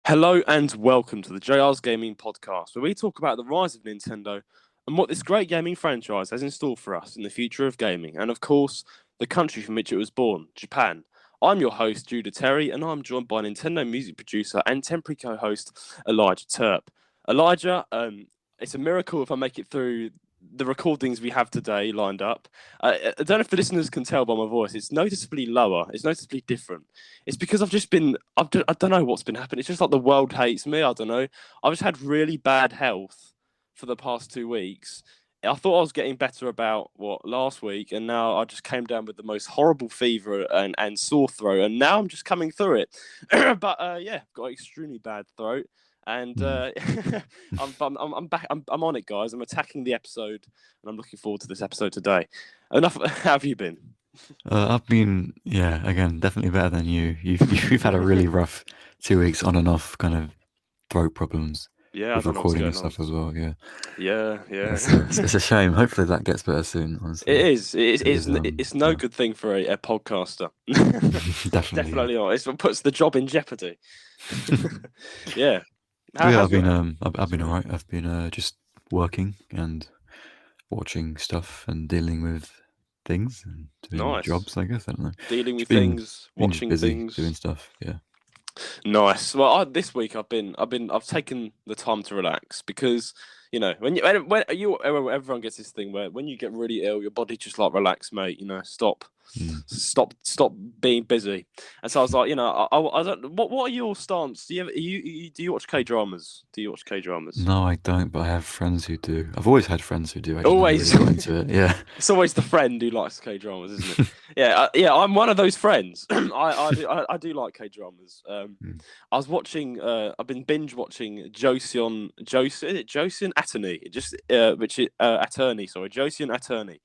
Hello and welcome to the JR's Gaming Podcast, where we talk about the rise of Nintendo and what this great gaming franchise has in store for us in the future of gaming, and of course, the country from which it was born, Japan. I'm your host, Judah Terry, and I'm joined by Nintendo music producer and temporary co-host Elijah Terp. Elijah, it's a miracle if I make it through the recordings we have today lined up. I don't know if the listeners can tell by my voice, it's noticeably lower, it's noticeably different. It's because I don't know what's been happening. It's just like the world hates me. I don't know. I've just had really bad health for the past 2 weeks. I thought I was getting better about last week, and now I just came down with the most horrible fever and sore throat, and now I'm just coming through it. But yeah, got an extremely bad throat, and I'm back. I'm on it, guys. I'm attacking the episode, and I'm looking forward to this episode today. Enough. How have you been? I've been, yeah, again, definitely better than you. You've had a really rough 2 weeks on and off kind of throat problems Yeah, I with don't know what's recording and going on. stuff as well. Yeah, Yeah, yeah. it's a shame. Hopefully that gets better soon. Honestly, It is. because It's no yeah, good thing for a podcaster. definitely, yeah. Definitely not. It's what puts the job in jeopardy. Yeah. But yeah, How's your? I've been Sorry. alright. I've been just working and watching stuff and dealing with things and doing Nice. jobs. I guess I don't know. Dealing Just with been things, been just watching busy doing things. stuff. Yeah. Nice. Well, this week I've taken the time to relax because everyone gets this thing where when you get really ill, your body just like relax, mate. Mm. Stop being busy. And so I was like, I don't. What are your stance? Do you watch K dramas? Do you watch K dramas? No, I don't, but I have friends who do. I've always had friends who do. I just never really Always. got into it. Yeah. It's always the friend who likes K dramas, isn't it? Yeah, yeah. I'm one of those friends. I do like K dramas. Mm. I was watching. I've been binge watching Joseon Attorney. Which is Attorney. Sorry, Joseon Attorney.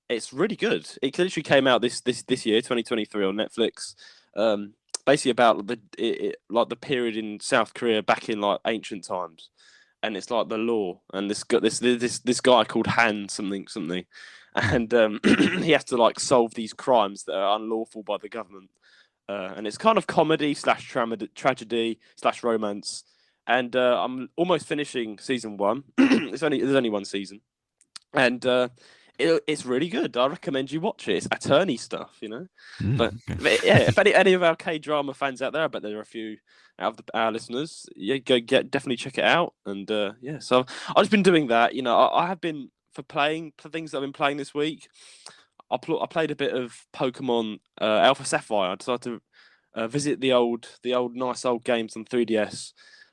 It's really good. It literally came out this year, 2023, on Netflix. Um, Basically about like the period in South Korea back in like ancient times, and it's like the law, and this guy called Han something, Mm. and he has to like solve these crimes that are unlawful by the government, and it's kind of comedy slash tragedy slash romance, and I'm almost finishing season one. There's only one season, and it's really good. I recommend you watch it. It's attorney stuff, you know. But, Mm. Okay. but yeah, if any of our K drama fans out there, I bet there are a few out of our listeners. Yeah, definitely check it out. And yeah, so I've just been doing that. I have been for things that I've been playing this week. I played a bit of Pokemon Alpha Sapphire. I decided to visit the old nice old games on 3DS,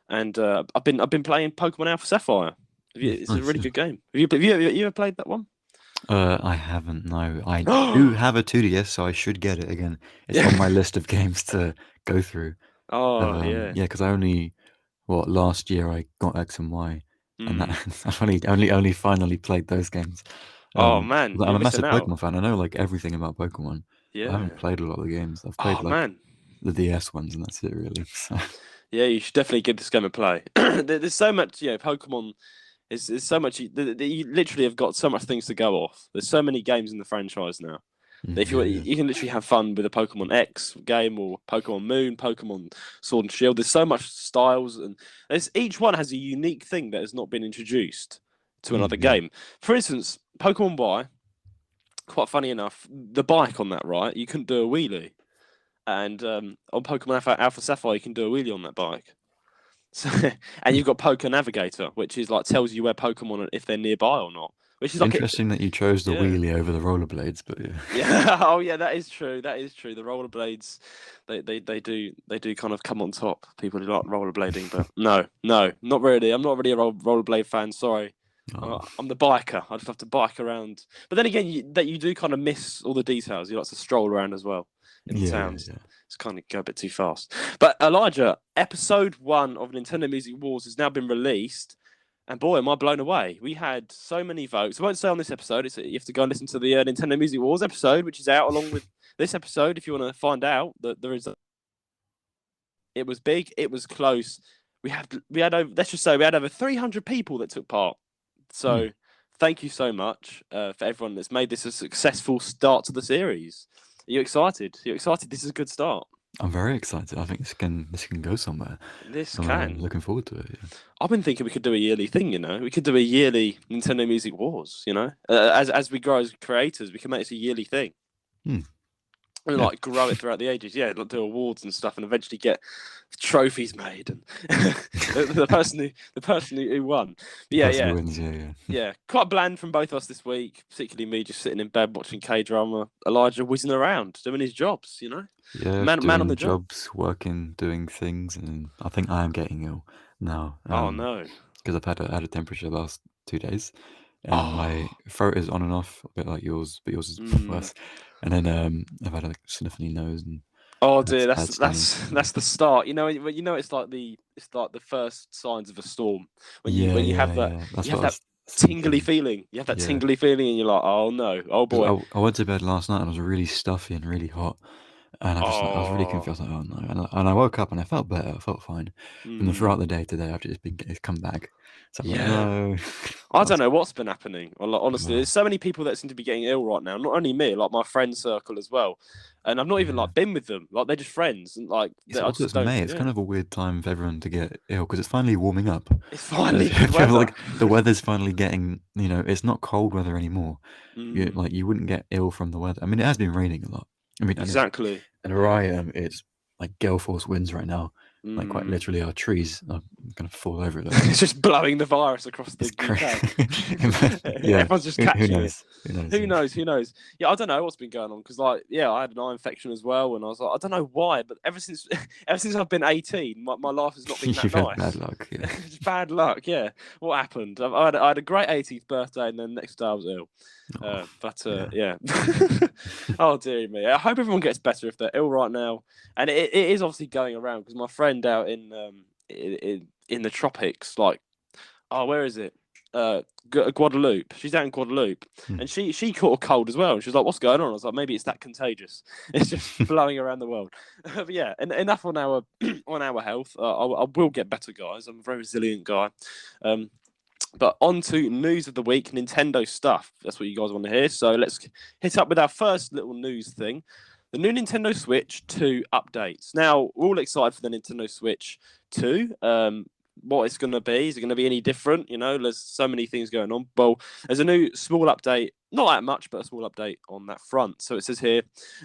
and I've been playing Pokemon Alpha Sapphire. It's a Nice. really Yeah. good game. Have you ever played that one? I haven't. No, I do have a 2DS, so I should get it again. It's on Yeah. my list of games to go through. Oh yeah. Yeah, because I only last year I got X and Y, and that Mm. I've only finally played those games. Oh man, I'm you're a missing massive out. Pokemon fan. I know like everything about Pokemon, but I haven't Yeah. played a lot of the games. I've played Oh like man. the DS ones, and that's it really. So, Yeah, you should definitely give this game a play. There's so much, Pokemon is so much. You literally have got so much things to go off. There's so many games in the franchise now. If yeah, yeah. you can literally have fun with a Pokemon X game or Pokemon Moon, Pokemon Sword and Shield. There's so much styles, and each one has a unique thing that has not been introduced to another Yeah. game. For instance, Pokemon Y. Quite funny enough, the bike on that, right? You couldn't do a wheelie, and on Pokemon Alpha Sapphire, you can do a wheelie on that bike. So, and you've got Poke Navigator, which is like tells you where Pokemon are, if they're nearby or not. Which is like it, Interesting that you chose the yeah. wheelie over the rollerblades, but yeah. Yeah. Oh, yeah. That is true. That is true. The rollerblades, they do kind of come on top. People who like rollerblading, but no, not really. I'm not really a rollerblade fan. Sorry. Oh, I'm the biker. I just have to bike around. But then again, you do kind of miss all the details. You like to stroll around as well in the yeah, towns. yeah. It's kind of go a bit too fast. But Elijah, episode 1 of Nintendo Music Wars has now been released. And boy, am I blown away. We had so many votes. I won't say on this episode. You have to go and listen to the Nintendo Music Wars episode, which is out along with this episode if you want to find out that there is. It was big. It was close. We had over. Let's just say we had over 300 people that took part. Hmm. So thank you so much for everyone that's made this a successful start to the series. Are you excited? Are you excited? This is a good start. I'm very excited. I think this can go somewhere. This I'm can. looking forward to it. Yeah. I've been thinking we could do a yearly thing. We could do a yearly Nintendo Music Wars. As we grow as creators, we can make this a yearly thing. Hmm. And Yeah. like grow it throughout the ages, like do awards and stuff, and eventually get trophies made, and the person who won. But The yeah, person who yeah, wins. Yeah, yeah. yeah. Quite bland from both of us this week, particularly me just sitting in bed watching K drama. Elijah whizzing around doing his jobs. Yeah, Man on the doing job. jobs, working, doing things, and I think I am getting ill now. Oh no. Because I've had a temperature the last 2 days, and my Oh. throat is on and off, a bit like yours, but yours is Mm. worse. And then I've had a sniffly nose and Oh dear, that's bad stomach. that's that's the start. It's like the first signs of a storm when you Yeah, when you have yeah, that yeah. That's you what have I that was tingly thinking. feeling. You have that Yeah, tingly feeling, and you're like, oh no, oh boy, because I went to bed last night and I was really stuffy and really hot, and I was really oh, confused. I was like, oh no, and I woke up and I felt better. I felt fine. And then mm, throughout the day today, it's come back. So I'm like, yeah. no. I don't know what's been happening. Honestly, Wow. there's so many people that seem to be getting ill right now. Not only me, like my friend circle as well. And I've not even Yeah. like been with them. Like they're just friends, and like I Also, just it's don't. May. It's Yeah, kind of a weird time for everyone to get ill because it's finally warming up. it's finally good It feels weather. like the weather's finally getting, it's not cold weather anymore. Mm, You wouldn't get ill from the weather. I mean, it has been raining a lot. I mean, exactly. and where I am, it's like gale force winds right now. Like quite Mm. literally, our trees are going to fall over them. It's just blowing the virus across the It's crazy. UK. Yeah. Everyone's just Who catching it. knows? Who knows? Who Yeah. knows? Who knows? Yeah, I don't know what's been going on because, like, yeah, I had an eye infection as well, and I was like, I don't know why, but ever since ever since I've been 18, my life has not been that You've had bad nice. luck. Yeah. Just bad luck. Yeah, what happened? I had a great 18th birthday, and then next day I was ill. Oh, But yeah. yeah. Oh dear me. I hope everyone gets better if they're ill right now, and it is obviously going around because my friend out in the tropics, like, oh, where is it? Guadeloupe. She's out in Guadeloupe, Hmm. and she caught a cold as well. And she was like, "What's going on?" I was like, "Maybe it's that contagious. It's just blowing around the world." But yeah, and enough on our on our health. I will get better, guys. I'm a very resilient guy. Um, but on to news of the week, Nintendo stuff. That's what you guys want to hear. So let's hit up with our first little news thing. The new Nintendo Switch 2 updates. Now, we're all excited for the Nintendo Switch 2. What it's going to be. Is it going to be any different? There's so many things going on. Well, there's a new small update, not that much, but a small update on that front. So it says here,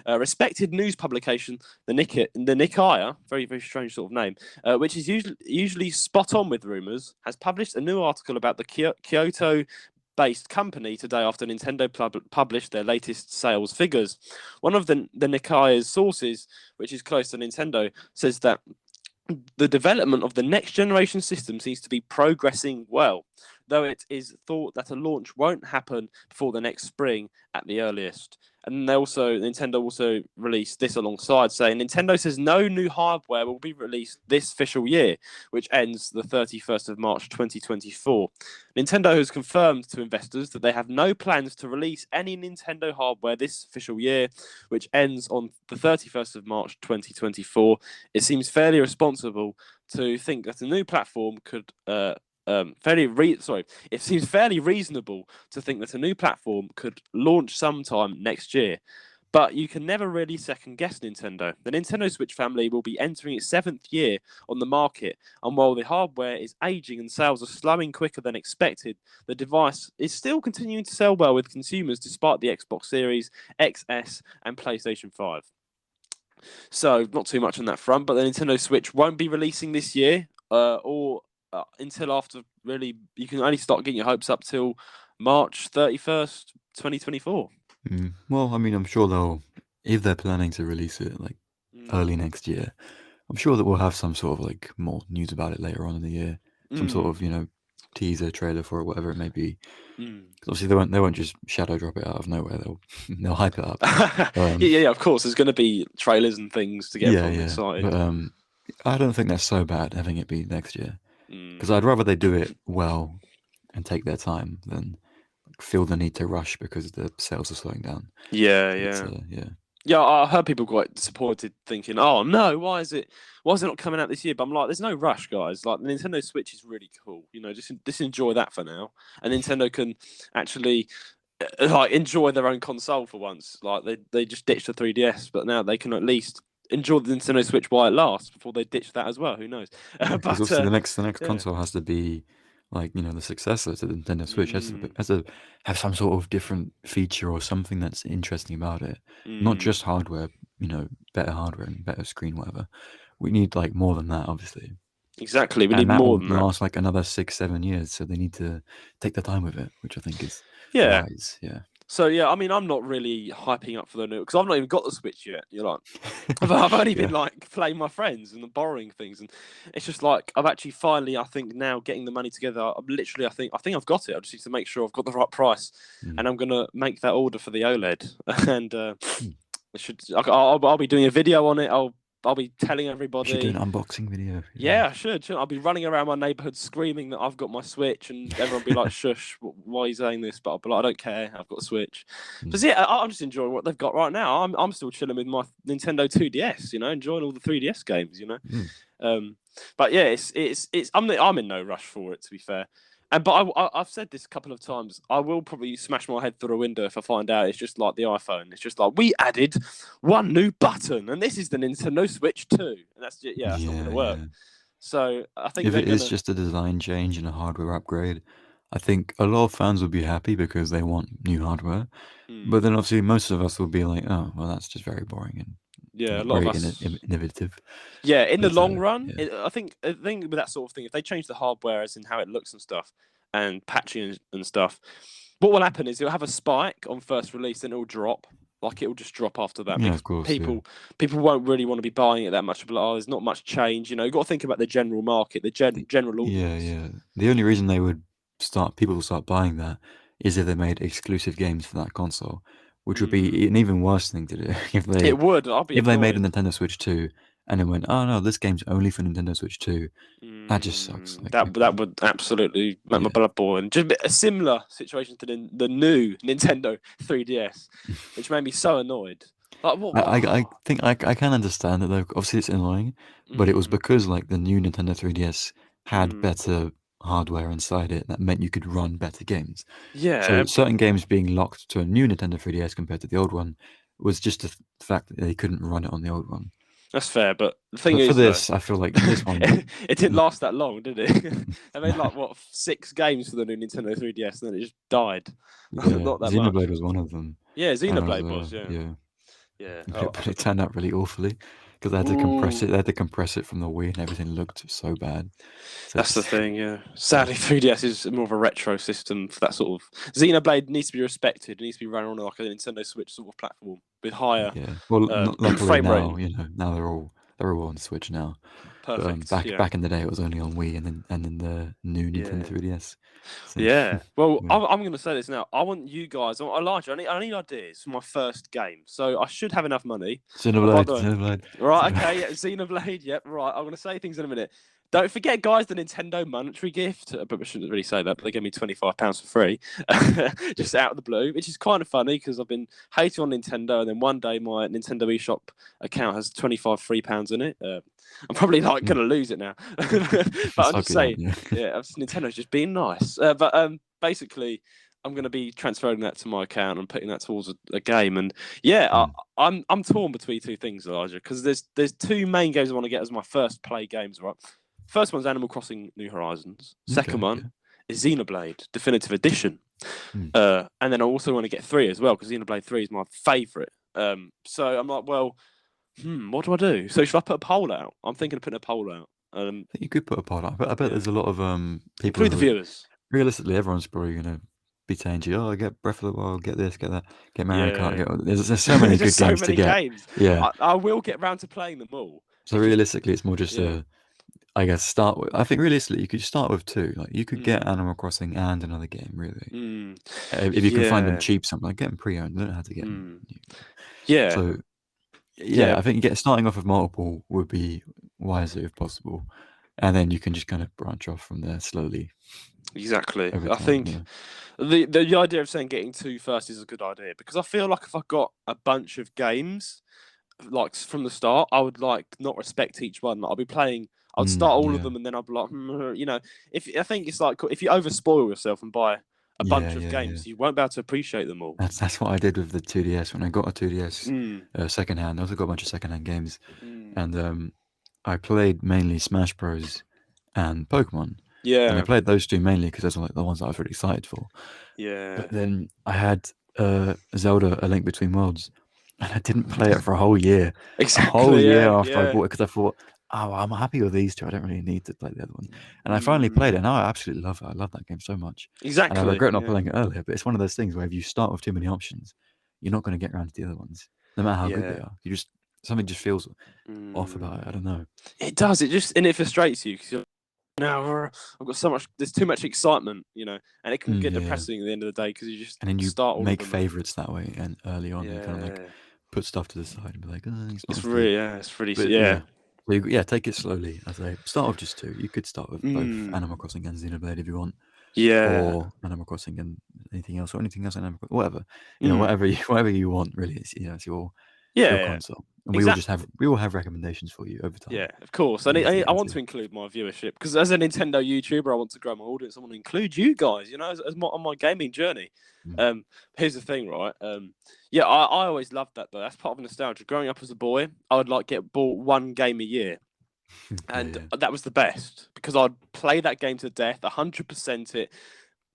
respected news publication, the Nikkaya, very, very strange sort of name, which is usually spot on with rumors, has published a new article about the Kyoto-based company today after Nintendo published their latest sales figures. One of the Nikkaya's sources, which is close to Nintendo, says that the development of the next generation system seems to be progressing well, though it is thought that a launch won't happen before the next spring at the earliest. And Nintendo also released this alongside, saying Nintendo says no new hardware will be released this fiscal year, which ends the 31st of March 2024. Nintendo has confirmed to investors that they have no plans to release any Nintendo hardware this fiscal year, which ends on the 31st of March 2024. It seems fairly responsible to think that a new platform could it seems fairly reasonable to think that a new platform could launch sometime next year. But you can never really second guess Nintendo. The Nintendo Switch family will be entering its 7th year on the market, and while the hardware is aging and sales are slowing quicker than expected, the device is still continuing to sell well with consumers despite the Xbox Series, XS, and PlayStation 5. So, not too much on that front, but the Nintendo Switch won't be releasing this year or until after, really, you can only start getting your hopes up till March 31st, 2024. Well, I mean, I'm sure if they're planning to release it like early next year, I'm sure that we'll have some sort of like more news about it later on in the year. Some sort of, teaser trailer for it, whatever it may be. 'Cause obviously they won't just shadow drop it out of nowhere. They'll hype it up. Yeah, of course. There's going to be trailers and things to get Yeah, everyone yeah. excited. But I don't think that's so bad having it be next year. Mm. Because I'd rather they do it well and take their time than feel the need to rush because the sales are slowing down. Yeah, It's, yeah. yeah. Yeah, I heard people quite disappointed, thinking, "Oh no, why is it not coming out this year?" But I'm like, "There's no rush, guys. Like, the Nintendo Switch is really cool. Just enjoy that for now, and Nintendo can actually like enjoy their own console for once. Like, they just ditched the 3DS, but now they can at least enjoy the Nintendo Switch while it lasts before they ditch that as well. Who knows? Because But obviously the next yeah. console has to be like the successor to the Nintendo Switch. Mm, Has to have some sort of different feature or something that's interesting about it. Not mm. just hardware, better hardware and better screen, whatever. We need like more than that, obviously. Exactly. We And need that more will than that. last like another 6-7 years, so they need to take their time with it, which I think is Yeah. wise. Yeah. So yeah, I mean, I'm not really hyping up for the new because I've not even got the Switch yet. You're like, I've only been Yeah. like playing my friends and borrowing things, and it's just like I've actually finally, I think now getting the money together. I'm literally, I think I've got it. I just need to make sure I've got the right price, and Mm. I'm gonna make that order for the OLED, and Mm. I'll be doing a video on it. I'll be telling You should do an everybody. unboxing video. Yeah, I should. I'll be running around my neighborhood screaming that I've got my Switch, and everyone will be like, "Shush, why are you saying this?" But I'll be like, "I don't care. I've got a Switch." Mm. Because yeah, I'm just enjoying what they've got right now. I'm still chilling with my Nintendo 2DS. Enjoying all the 3DS games. Mm. Um, but yeah, it's I'm in no rush for it, to be fair. But I've said this a couple of times. I will probably smash my head through a window if I find out it's just like the iPhone. It's just like we added one new button, and this is the Nintendo Switch 2. And that's just, yeah, that's not going to Yeah, work. yeah. So I think If they're it is gonna. just a design change and a hardware upgrade, I think a lot of fans will be happy because they want new hardware. Hmm, But then obviously most of us will be like, oh, well, that's just very boring and yeah, a not lot of very us. innovative. Yeah, in the But long run, yeah, I think with that sort of thing, if they change the hardware as in how it looks and stuff, and patching and stuff, what will happen is it'll have a spike on first release, then it'll drop. Like it'll just drop after that yeah, because of course, yeah. people won't really want to be buying it that much. But there's not much change. You've got to think about the general market, the general Yeah, audience. yeah. The only reason people will start buying that is if they made exclusive games for that console, which would Mm. be an even worse thing to do It would. I'd be if they made a annoyed. Nintendo Switch 2 and then went, oh no, this game's only for Nintendo Switch 2. That just sucks. Like, That would absolutely make my yeah. blood boil. And just a similar situation to the new Nintendo 3DS, which made me so annoyed. Like what? I think I can understand it though. Obviously, it's annoying, but it was Mm, because like the new Nintendo 3DS had mm. better hardware inside it that meant you could run better games. So Yeah, certain games being locked to a new Nintendo 3DS compared to the old one was just the fact that they couldn't run it on the old one. that's fair. But the thing But for is, though, this, I feel like this one, it didn't last that long, did it? They made like what 6 games for the new Nintendo 3DS, and then it just died. yeah, Not that much. Xenoblade was one of them, Yeah, and I was Xenoblade was. Yeah, yeah, yeah. but it turned out really awfully because they had to compress it. Ooh. They had to compress it from the Wii, and everything looked so bad. So That's the it's thing, yeah. yeah. Sadly, 3DS is more of a retro system for that sort of. Xenoblade needs to be respected. It needs to be run on like a Nintendo Switch sort of platform with higher Yeah. Well, luckily frame now, rate. now they're all on Switch now. But Perfect. back Yeah. back in the day, it was only on Wii and then the new Nintendo Yeah. 3DS. So Yeah. Well, yeah. I'm going to say this now. I want you guys, Elijah, I need ideas for my first game. So I should have enough money. Oh, by Xenoblade, the way, Xenoblade, right, okay, Xenoblade. yeah, Xenoblade, yep, right. I'm going to say things in a minute. Don't forget, guys, the Nintendo monetary gift. But I shouldn't really say that, but they gave me £25 for free, just out of the blue, which is kind of funny because I've been hating on Nintendo, and then one day my Nintendo eShop account has 25 free pounds in it. I'm probably like going Mm. to lose it now, but I'm just Suck it up, saying, yeah. yeah, Nintendo's just being nice. But basically, I'm going to be transferring that to my account and putting that towards a game. And yeah, Mm. I'm torn between two things, Elijah, because there's two main games I want to get as my first play games. Right, first one's Animal Crossing: New Horizons. Second Okay, one okay. is Xenoblade Definitive Edition. Mm. And then I also want to get 3 as well because Xenoblade 3 is my favourite. So I'm like, well, what do I do? So should I put a poll out? I'm thinking of putting a poll out. I think you could put a pod up. I bet Yeah, there's a lot of people include the who viewers. realistically everyone's probably gonna be saying to you, "Oh, get Breath of the Wild, get this, get that, get Mario Kart." Yeah, There's so many there's good so games to many get. games. Yeah. I will get round to playing them all. So It's just, realistically, it's more just yeah. I guess start with. I think realistically, you could start with two. Like you could get Mm, Animal Crossing and another game. Really, mm, if you can find them yeah. cheap, something like get them pre-owned. You don't have to get them Mm, new. yeah. So yeah, Yeah. I think starting off with multiple would be wiser if possible, and then you can just kind of branch off from there slowly Exactly. over I time. think Yeah. the idea of saying getting 2 first is a good idea because I feel like if I got a bunch of games like from the start, I would like not respect each one. I'll be playing. I'd start all of Yeah. them and then I'd be like, If I think it's like if you over spoil yourself and buy a Yeah, bunch of yeah, yeah. games. You won't be able to appreciate them all. That's what I did with the 2DS when I got a 2DS Mm, secondhand. I also got a bunch of secondhand games, mm. and I played mainly Smash Bros. And Pokemon, and I Yeah, played those two mainly because those are like the ones that I was really excited for. yeah, But then I had Zelda: A Link Between Worlds, and I didn't play it for a whole exactly. year Yeah, after I yeah. bought it because I thought, oh, I'm happy with these two. I don't really need to play the other one. And I finally Mm, played it, and I absolutely love it. I love that game so much, and I exactly. regret not Yeah, playing it earlier. But it's one of those things where if you start with too many options, you're not going to get around to the other ones, no matter how good they yeah. are. You just something just feels off about it. I Mm. don't know. It does. It just and it frustrates you because now I've got so much. There's too much excitement, and it can get Yeah, yeah. depressing at the end of the day because you just And then you start all of make them and favorites that way, and early on, you kind of like yeah, put stuff to the side and be like, oh, it's not it's as good. really yeah, it's really But yeah. yeah, so yeah, take it slowly. I say, start with just two. You could start with both Mm, Animal Crossing and Xenoblade if you want, yeah. or Animal Crossing and anything else, Animal Crossing, whatever. Mm, whatever you want. Really, it's your yeah. console, and Exactly. we will have recommendations for you over Yeah, time of course. that And you have to I get want to into. include my viewership because as a Nintendo YouTuber, I want to grow my audience. I want to include you guys, on my gaming journey. Mm. Here's the thing, right? Yeah, I always loved that though. That's part of nostalgia. Growing up as a boy, I would like get bought one game a year, Yeah, and yeah. that was the best because I'd play that game to death, 100% it,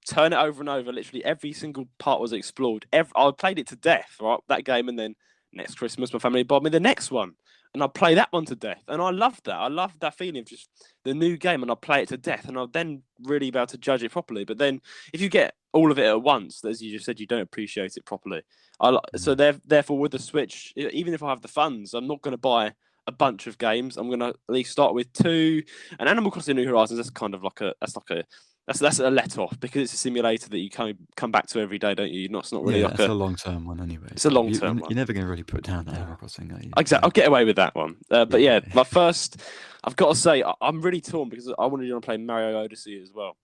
turn it over and over. Literally every single part was explored. I played it to death, right? That game, and then next Christmas, my family bought me the next one, and I play that one to death, and I loved that. I loved that feeling of just the new game, and I play it to death, and I'll then really be able to judge it properly. But then, if you get all of it at once, as you just said, you don't appreciate it properly. So Mm. therefore, with the Switch, even if I have the funds, I'm not going to buy a bunch of games. I'm going to at least start with two. And Animal Crossing New Horizons, that's kind of like a that's a let off because it's a simulator that you come back to every day, don't you? It's not really Yeah, like that's a long-term one anyway. it's a Like long term you're one. never going to really put down No, Animal Crossing, are you? exactly. I'll Like, get away with that one. But yeah, yeah, my first, I've got to say, I'm really torn because I wanted to play Mario Odyssey as well.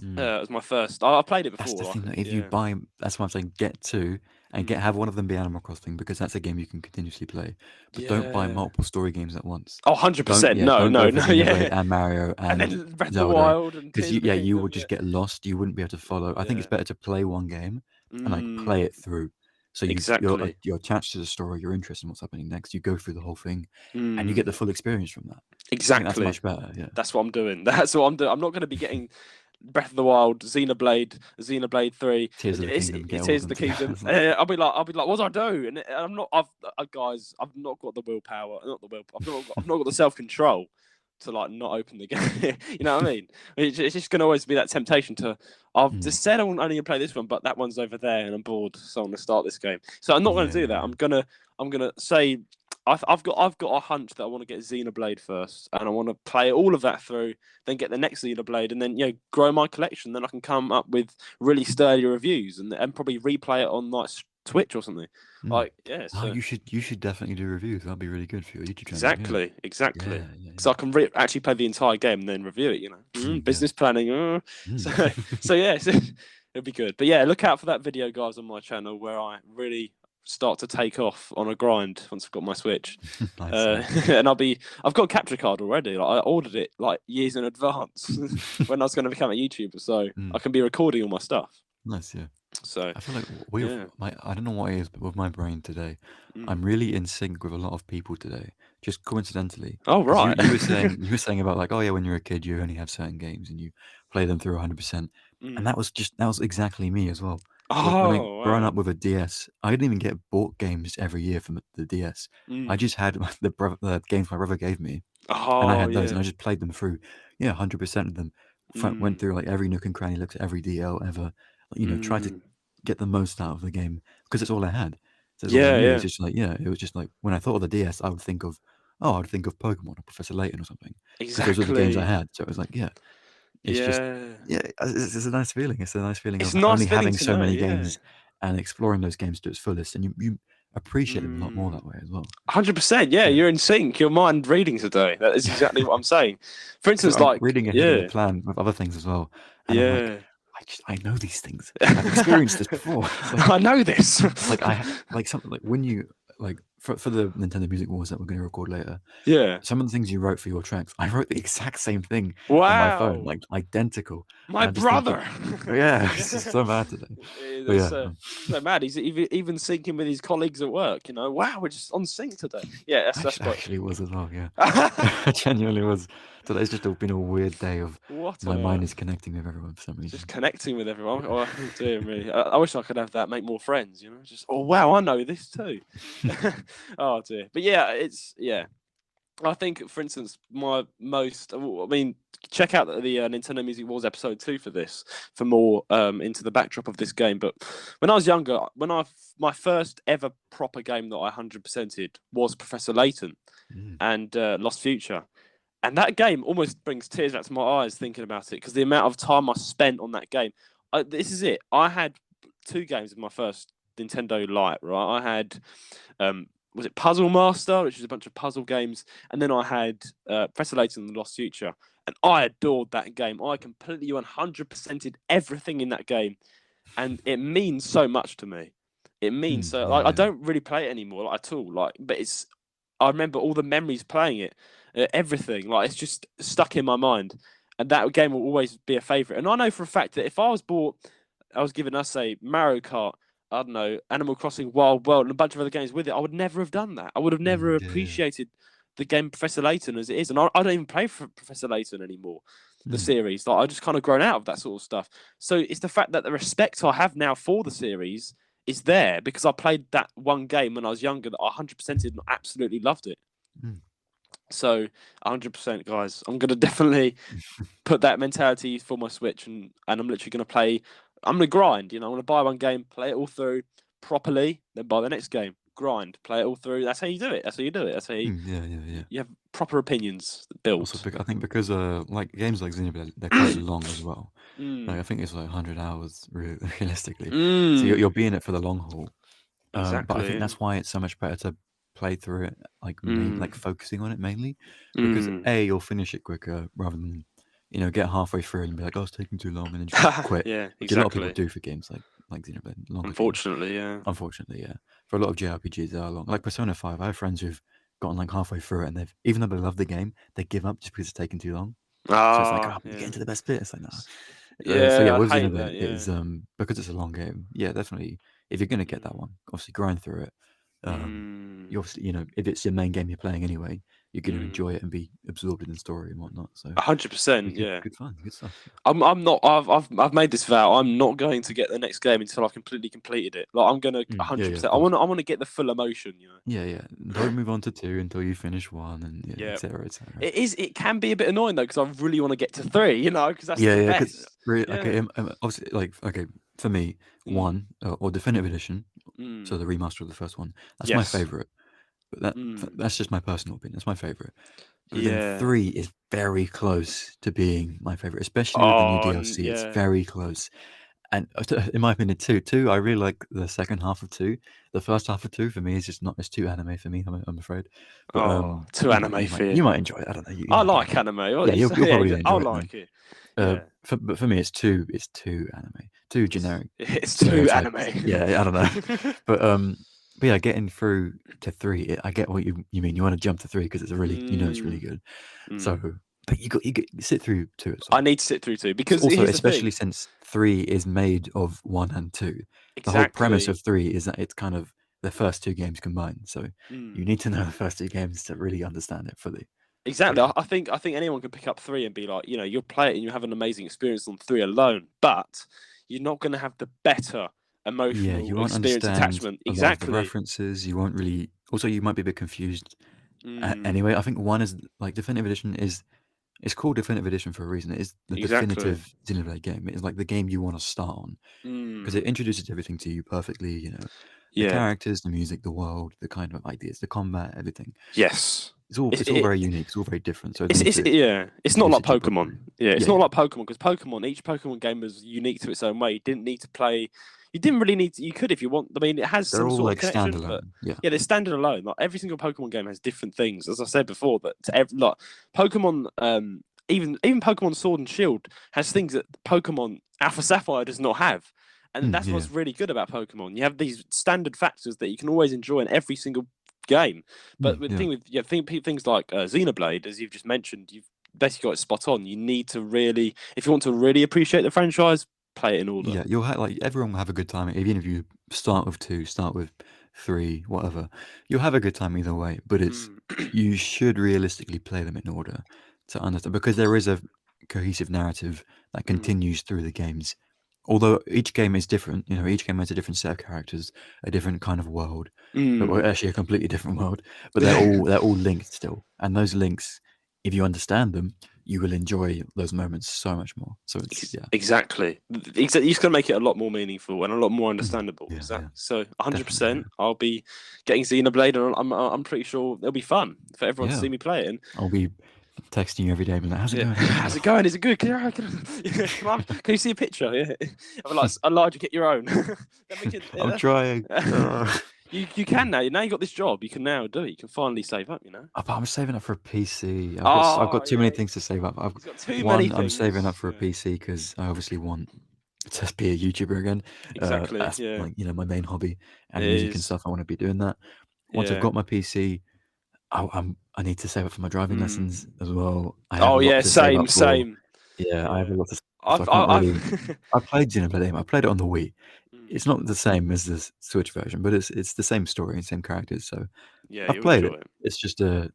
mm. It was my first. I played it That's before, the like thing. That if you yeah. buy, that's why I'm saying get two and Mm. have one of them be Animal Crossing because that's a game you can continuously play. But don't buy Yeah. multiple story games at once. Oh, 100%. No, Don't go no, for no, Xenoblade yeah. and Mario And and then Breath of the Zelda Wild and because Tears of the you will Kingdom. Yeah. just get lost. You wouldn't be able to follow. I think it's Yeah. better to play one game and like play Mm. it through. So Exactly. you're attached to the story. You're interested in what's happening next. You go through the whole thing, and you get Mm. the full experience from that. I think that's Exactly. much better. Yeah. That's what I'm doing. That's what I'm doing. I'm not going to be getting Breath of the Wild, Xenoblade 3. Tears of the Kingdom, get It all of is them the together. kingdom. It's like, I'll be like, what do I do? And I'm not. Guys, I've not got the willpower. Not the will. I've not got the self control to like not open the game. You know what I mean? It's just going to always be that temptation to. I've mm, just said I want only to play this one, but that one's over there, and I'm bored, so I'm going to start this game. So I'm not going yeah, to do that. yeah. I'm gonna say I've got a hunch that I want to get Xenoblade first, and I want to play all of that through, then get the next Xenoblade, and then grow my collection. Then I can come up with really sturdy reviews and probably replay it on like Twitch or something. Mm. Like yeah, Oh, so you should definitely do reviews. That'd be really good for your YouTube channel. Yeah, exactly. yeah, yeah, So I can actually play the entire game and then review it. yeah. Business planning. So Mm. so yeah, so it'll be good. But yeah, look out for that video, guys, on my channel where I really start to take off on a grind once I've got my Switch. Nice, yeah. And I've got a capture card already. Like I ordered it like years in advance when I was going to become a YouTuber, so I Mm. can be recording all my stuff. Nice, yeah. So I feel like yeah. I don't know what it is, but with my brain today, Mm. I'm really in sync with a lot of people today. Just coincidentally, Oh because right. you were saying about like, oh yeah, when you're a kid, you only have certain games and you play them through 100%, and Mm. that was exactly me as well. When I Oh growing wow. up with a DS, I didn't even get bought games every year from the DS. I Mm. just had the games my brother gave me, and I Oh had those, and yeah. I just played them through. Yeah, 100% of them. Went Mm. through like every nook and cranny, looked at every DL ever. Tried to Mm. get the most out of the game because it's all I had. So it's all I Yeah, knew. It's yeah. just like it was just like when I thought of the DS, I would think of Pokemon or Professor Layton or something because those were the games I Exactly. had. So it was like it's just Yeah. it's a nice feeling. It's a nice feeling It's of a nice only feeling having to so know. many Yeah. games and exploring those games to its fullest, and you appreciate them a lot more Mm. that way as well. 100%. Yeah, Yeah. you're in sync. Your mind reading today. That is exactly what I'm saying. For So instance, I'm like reading ahead of the yeah, plan with other things as well, and I'm like, yeah. I know these things. I've experienced this before. It's like I know this. like I like something like when you like for the Nintendo Music Wars that we're going to record later, Yeah. some of the things you wrote for your tracks, I wrote the exact same thing on my phone, Wow. like identical. My And I'm just thinking, brother. yeah, it's just so mad today. But That's yeah, so mad. He's even syncing with his colleagues at work. Wow, we're just on sync today. Yeah, that's quite. actually was as well. Yeah, it genuinely was. Today's just been a weird day of What my on mind is earth? connecting with everyone for some Just reason. connecting with everyone. Oh, dear me. I wish I could have that. Make more friends. Just wow, I know this too. Oh dear. But yeah, I think, for instance, my most. I mean, check out the Nintendo Music Wars episode 2 for this, for more into the backdrop of this game. But when I was younger, my first ever proper game that I 100%ed was Professor Layton and Lost Future. And that game almost brings tears back to my eyes thinking about it, because the amount of time I spent on that game. This is it. I had 2 games of my first Nintendo Lite, right? I had, was it Puzzle Master, which is a bunch of puzzle games, and then I had Professor Layton and the Lost Future, and I adored that game. I completely 100%ed everything in that game, and it means so much to me. It means so. Like, I Yeah. don't really play it anymore, like, at all. Like, but I remember all the memories playing it, everything. Like, it's just stuck in my mind, and that game will always be a favorite. And I know for a fact that if I was given us a Mario Kart, I don't know, Animal Crossing Wild World, and a bunch of other games with it, I would never have done that. I would have never Yeah. appreciated the game Professor Layton as it is, and I don't even play for Professor Layton anymore. The series, like, I just kind of grown out of that sort of stuff. So it's the fact that the respect I have now for the series is there because I played that one game when I was younger that I 100%ed and absolutely loved it. So 100%, guys. I'm gonna definitely put that mentality for my Switch, and I'm literally gonna play. I'm gonna grind. I'm gonna buy one game, play it all through properly, then buy the next game, grind, play it all through. That's how you do it. That's how you do it. That's how you, Yeah. you have proper opinions Also, built. I think because like games like Xenoblade, they're quite long as well. Like I Mm. think it's like 100 hours realistically. So Mm. you'll be in it for the long haul. But I think Exactly. that's why it's so much better to play through it, like Mm. focusing on it mainly, because Mm. you'll finish it quicker rather than get halfway through and be like, oh, it's taking too long, and then just quit, Yeah. which a lot of people Exactly. do for games like Xenoblade, longer games. Unfortunately, yeah. Unfortunately, yeah, for a lot of JRPGs, they are long. Like Persona 5, I have friends who've gotten like halfway through it, and they've, even though they love the game, they give up just because it's taking too long. So it's like, oh, Ah, you're yeah. getting to the best bit. It's like, no. So yeah, Yeah, with I hate Xenoblade, that. it Yeah. is because it's a long game. Yeah, definitely. If you're gonna get that Mm. one, obviously grind through it. You Mm. obviously, if it's your main game you're playing anyway, you're gonna Mm. enjoy it and be absorbed in the story and whatnot. So 100%. good, Yeah. good fun, good stuff. I'm not. I've made this vow. I'm not going to get the next game until I've completely completed it. Like, I'm gonna Yeah, of 100%. I course. want to get the full emotion. Yeah. Don't move on to 2 until you finish 1, and yeah, Yeah. etc. etc. It can be a bit annoying though, because I really want to get to 3. Because that's the Yeah, because best. really, Yeah. okay, obviously, like, okay, for me, Mm. 1 or Definitive Edition, Mm. so the remaster of the first one, that's my Yes. favorite. But Mm. that's just my personal opinion. That's my favorite. But then Yeah. 3 is very close to being my favorite, especially with the new Oh, DLC. It's yeah. very close. And in my opinion, 2, I really like the second half of 2. The first half of 2 for me is just not. It's too anime for me. I'm afraid. But Oh, too anime you fear. might enjoy it. I don't know. You I might get like into it. anime. What Yeah, are you you'll saying? probably I enjoy it then. like it. Yeah. But for me, it's too anime, too generic, It's too stereotypes. anime. Yeah, I don't know. But yeah, getting through to 3, I get what you mean. You want to jump to 3 because it's it's really good. So, but you sit through 2 as I well. need to sit through 2 because Also, here's the especially thing. since 3 is made of 1 and 2. The whole premise Exactly. of 3 is that it's kind of the first 2 games combined. So you Mm. need to know the first 2 games to really understand it fully. Exactly. So I think anyone can pick up 3 and be like, you'll play it and you have an amazing experience on 3 alone, but you're not going to have the better yeah, you emotional won't experience understand attachment. a lot of the Exactly. references. You won't really. Also, you might be a bit confused. Mm. Anyway, I think 1 is like Definitive Edition is. It's called Definitive Edition for a reason. It is the Exactly. definitive Xenoblade game. It is like the game you want to start on because it Mm. introduces everything to you perfectly. The Yeah. characters, the music, the world, the kind of ideas, the combat, everything. Yes. It's all very unique. It's all very different. So they need to It's not introduce like it to you properly. Pokemon. Yeah, it's Yeah, not yeah. like Pokemon, because each Pokemon game was unique to its own way. You didn't need to play. You didn't really need to. You could if you want. I mean, it has They're some all sort of like connection, but standalone. Yeah. yeah, they're standard alone. Like, every single Pokemon game has different things, as I said before. That to every like Pokemon, even Pokemon Sword and Shield has things that Pokemon Alpha Sapphire does not have, and that's Yeah. what's really good about Pokemon. You have these standard factors that you can always enjoy in every single game. But the Yeah. thing with things like Xenoblade, as you've just mentioned, you've basically got it spot on. You need to really, if you want to really appreciate the franchise, play it in order. Yeah, you'll have like everyone will have a good time. Even if you start with 2, start with 3, whatever, you'll have a good time either way. But it's you should realistically play them in order to understand, because there is a cohesive narrative that continues through the games. Although each game is different, each game has a different set of characters, a different kind of world, well, actually a completely different world. But they're all linked still, and those links, if you understand them, you will enjoy those moments so much more. So it's Exactly. You're going to make it a lot more meaningful and a lot more understandable. Yeah. So 100%. I'll be getting Xenoblade, and I'm pretty sure it'll be fun for everyone to see me play it. And I'll be texting you every day, and like, how's it going? How's it going? Is it good? Can you see a picture? Yeah. I'm like, Elijah, get your own. I'm trying. You can now. Now you got this job. You can now do it. You can finally save up. But I'm saving up for a PC. I've got too many things to save up. He's got too many things. I'm saving up for a PC because I obviously want to be a YouTuber again. Exactly. That's like my main hobby, and music and stuff. I want to be doing that. Once I've got my PC, I need to save up for my driving lessons as well. Same. Yeah, I have a lot to. I played Xenoblade. I played it on the Wii. It's not the same as the Switch version, but it's the same story and same characters. So I've played it. It's just I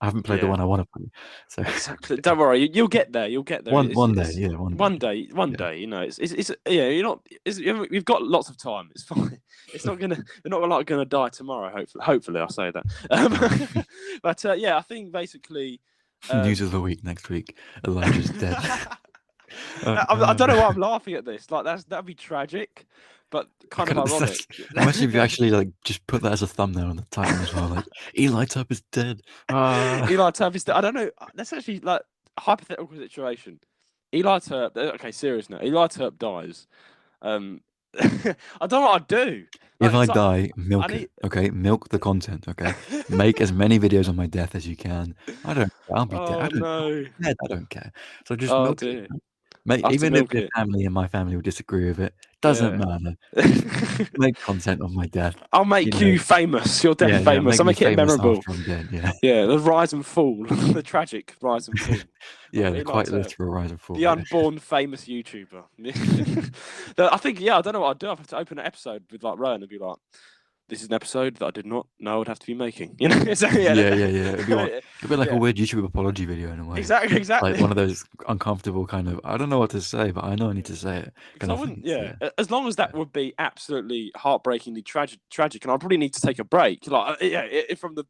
haven't played the one I want to play. So exactly. Don't worry, you'll get there. You'll get there. One day. One day. It's you're not. We've got lots of time. It's fine. It's not gonna. They're not gonna die tomorrow. Hopefully, I'll say that. But I think basically. News of the week next week. Elijah's dead. I don't know why I'm laughing at this. Like that'd be tragic, but kind of ironic. Imagine if you actually just put that as a thumbnail on the title as well. Like Eli Turp is dead. Eli Turp is dead. I don't know. That's actually like a hypothetical situation. Eli Turp. Okay, serious now. Eli Turp dies. I don't know what I'd do. If I die, milk it. Okay, milk the content. Okay, make as many videos on my death as you can. I'll be dead. I don't care. So just milk it. Even if your family and my family will disagree with it, doesn't matter. Make content on my death. I'll make you famous. Your death famous. I'll make it memorable. I'm dead, the rise and fall, the tragic rise and fall. The quite literal rise and fall. The unborn famous YouTuber. I think I don't know what I'd do. I'd have to open an episode with like Rowan and be like, this is an episode that I did not know I'd have to be making. So, It'd be like a weird YouTube apology video in a way. Exactly. Like one of those uncomfortable kind of, I don't know what to say, but I know I need to say it. As long as that would be absolutely heartbreakingly tragic, and I'd probably need to take a break. Like, from the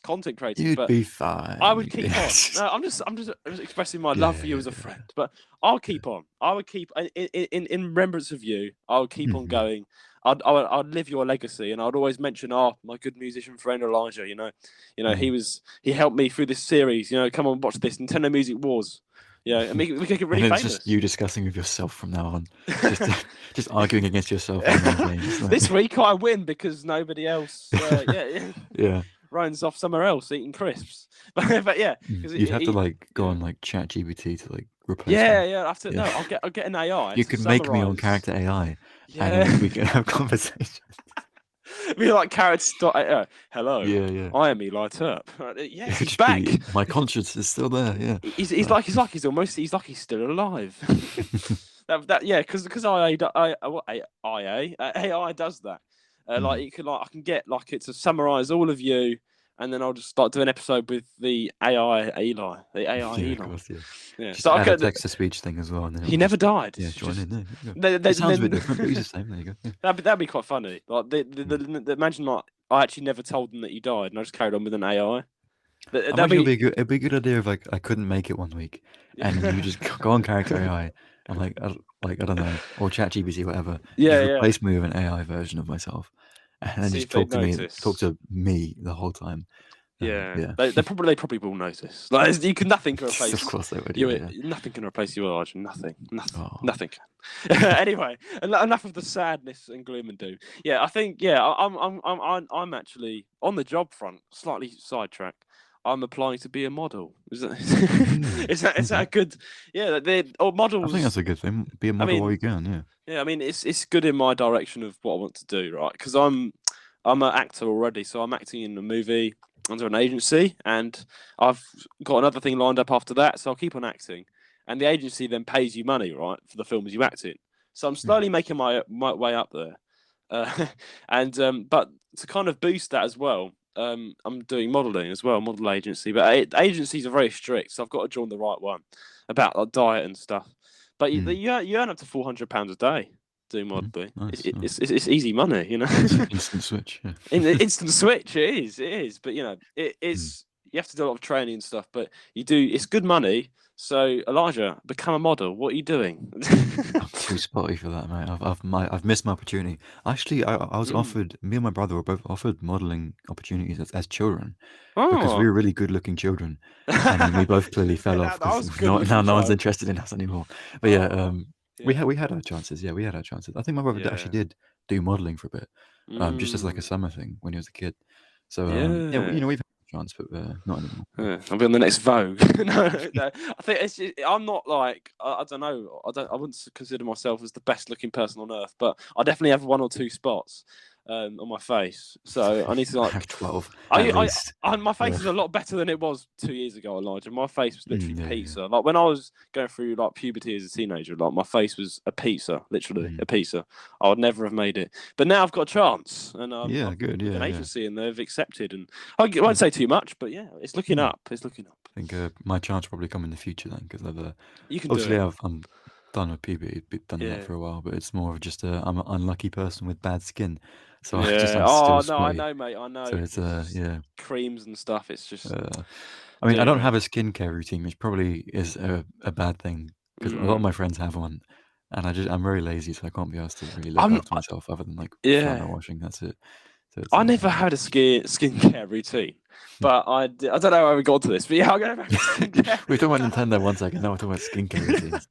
content creator. You'd be fine. I would keep on. No, I'm just expressing my love for you as a friend. But I'll keep on. I would keep in remembrance of you. I would keep on going. I'd live your legacy, and I'd always mention, my good musician friend Elijah. He helped me through this series. Come on, watch this Nintendo Music Wars. And we could get really famous. It's just you discussing with yourself from now on, just arguing against yourself. This week I win because nobody else. Runs off somewhere else eating crisps. But you'd have to go on ChatGPT to replace. I'll get an AI. You could make me on character AI, and we can have conversations. Be like carrots. Hello. I am Eli Turp. Yes, he's back. My conscience is still there. Yeah. He's like he's still alive. Because AI does that. I can get it to summarize all of you, and then I'll just start doing an episode with the AI Eli. Of course, So I get the text to speech thing as well. And then he never died. Yeah, join in there. It sounds a bit different, but he's the same. There you go. Yeah. That'd be quite funny. Imagine I actually never told them that you died, and I just carried on with an AI. It'd be a good idea if I couldn't make it one week, and you just go on character AI. And I don't know, or ChatGPT, whatever. Replace me with an AI version of myself, and then just talk to me the whole time. They probably will notice. Nothing can replace. Of course they would. Nothing can replace you, Elijah. Nothing can. Anyway, enough of the sadness and gloom and doom. I think I'm actually on the job front. Slightly sidetracked. I'm applying to be a model. Is that a good? Models. I think that's a good thing. Be a model while you can. Yeah. I mean, it's good in my direction of what I want to do, right? Because I'm I'm an actor already, so I'm acting in a movie under an agency, and I've got another thing lined up after that, so I'll keep on acting. And the agency then pays you money, right, for the films you act in. So I'm slowly making my way up there. And but to kind of boost that as well, I'm doing modelling as well, model agency. But agencies are very strict, so I've got to join the right one about like, diet and stuff. But you earn up to £400 a day doing modelling. Nice, It's easy money, you know. Instant switch. Yeah. In the instant switch, it is. But you know, it's you have to do a lot of training and stuff. But you do, it's good money. So Elijah, become a model. What are you doing? I'm too spotty for that, mate. I've missed my opportunity. Actually, I was offered. Me and my brother were both offered modeling opportunities as children, because we Oh, were really good-looking children, and then we both clearly fell off that was a because good looking no one's child. interested in us anymore. But yeah, Oh, yeah, we had our chances. Yeah, we had our chances. I think my brother yeah. actually did do modeling for a bit, just as like a Mm, summer thing when he was a kid. So yeah, yeah. we've had a chance, but not anymore. Yeah, I'll be on the next Vogue. No, I think it's just, I'm not like I don't know. I wouldn't consider myself as the best looking person on earth, but I definitely have 1 or 2 spots on my face. So I need to I like have 12 at least. my face Yeah. is a lot better than it was 2 years ago, Elijah. My face was literally Yeah, pizza. Like when I was going through like puberty as a teenager, like my face was a pizza, literally a pizza. I would never have made it. But now I've got a chance, and yeah, I've good. with an Yeah, yeah. agency, and they've accepted. And I won't say too much, but yeah, it's looking up. It's looking up. I think my chance will probably come in the future then, because You can do obviously it. I'm done with puberty, done that Yeah. for a while, but it's more of just I'm an unlucky person with bad skin, so Yeah. I'm still Oh no, I spotty. know, mate. I know. So it's It's just yeah. creams and stuff. It's just I mean, I doing don't me. have a skincare routine, which probably is a bad thing because a lot of my friends have one, and I'm very lazy, so I can't be asked to really look I'm. after myself other than like Yeah. flannel washing. That's it. So it's I never had a skincare routine, but I don't know how we got to this, but yeah, I'll go back to skincare. we were talking about Nintendo 1 second. Now we're talking about skincare routines.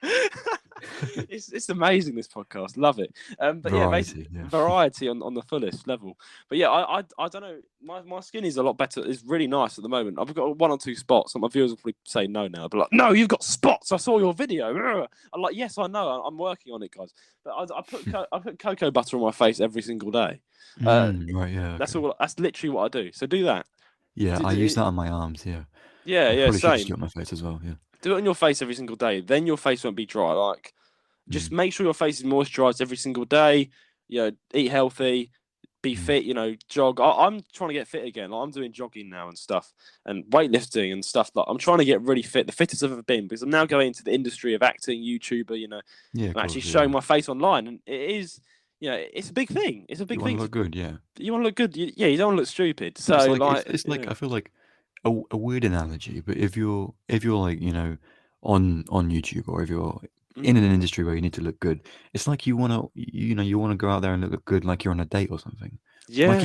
It's amazing, this podcast. Love it. But yeah, basically Variety, yeah. variety on the fullest level. But yeah, I don't know. My skin is a lot better. It's really nice at the moment. I've got 1 or 2 spots. And my viewers will probably say no now. But like, no, you've got spots. I saw your video. I'm like, yes, I know. I'm working on it, guys. But I put cocoa butter on my face every single day. Right, yeah, That's okay. all. That's literally what I do. So do that. Yeah, I use that on my arms, yeah. Yeah, I yeah, probably should just do same. it on my face as well, yeah. Do it on your face every single day. Then your face won't be dry. Like, just make sure your face is moisturized every single day. You know, eat healthy, be fit. You know, jog. I'm trying to get fit again. Like, I'm doing jogging now and stuff, and weightlifting and stuff. Like, I'm trying to get really fit, the fittest I've ever been, because I'm now going into the industry of acting, YouTuber. You know, Yeah, of I'm actually course, yeah. showing my face online, and it is. You know, it's a big thing. It's a big You wanna thing. look good, yeah. You want to look good. Yeah, you don't want to look stupid. So, It's like yeah. I feel like a weird analogy, but if you're like, on YouTube, or if you're in an industry where you need to look good, it's like you wanna go out there and look good like you're on a date or something. Yeah. Like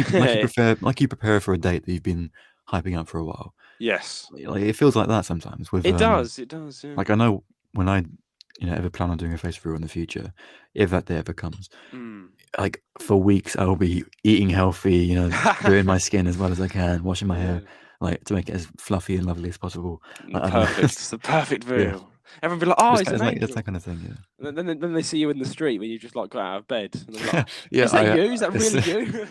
you prepare for a date that you've been hyping up for a while. Yes. Like, it feels like that sometimes with, It does. It does. Yeah. like, I know when I, ever plan on doing a face reveal in the future, if that day ever comes, like, for weeks I'll be eating healthy, doing my skin as well as I can, washing my hair, Yeah. like, to make it as fluffy and lovely as possible. Like, I don't know. Perfect. It's the perfect Yeah. video. Everyone be like, "Oh, it's It's that amazing." kind of thing, yeah. And then they see you in the street when you just like got out of bed, and they're like, Yeah, "Is that you? Is that it's really you?"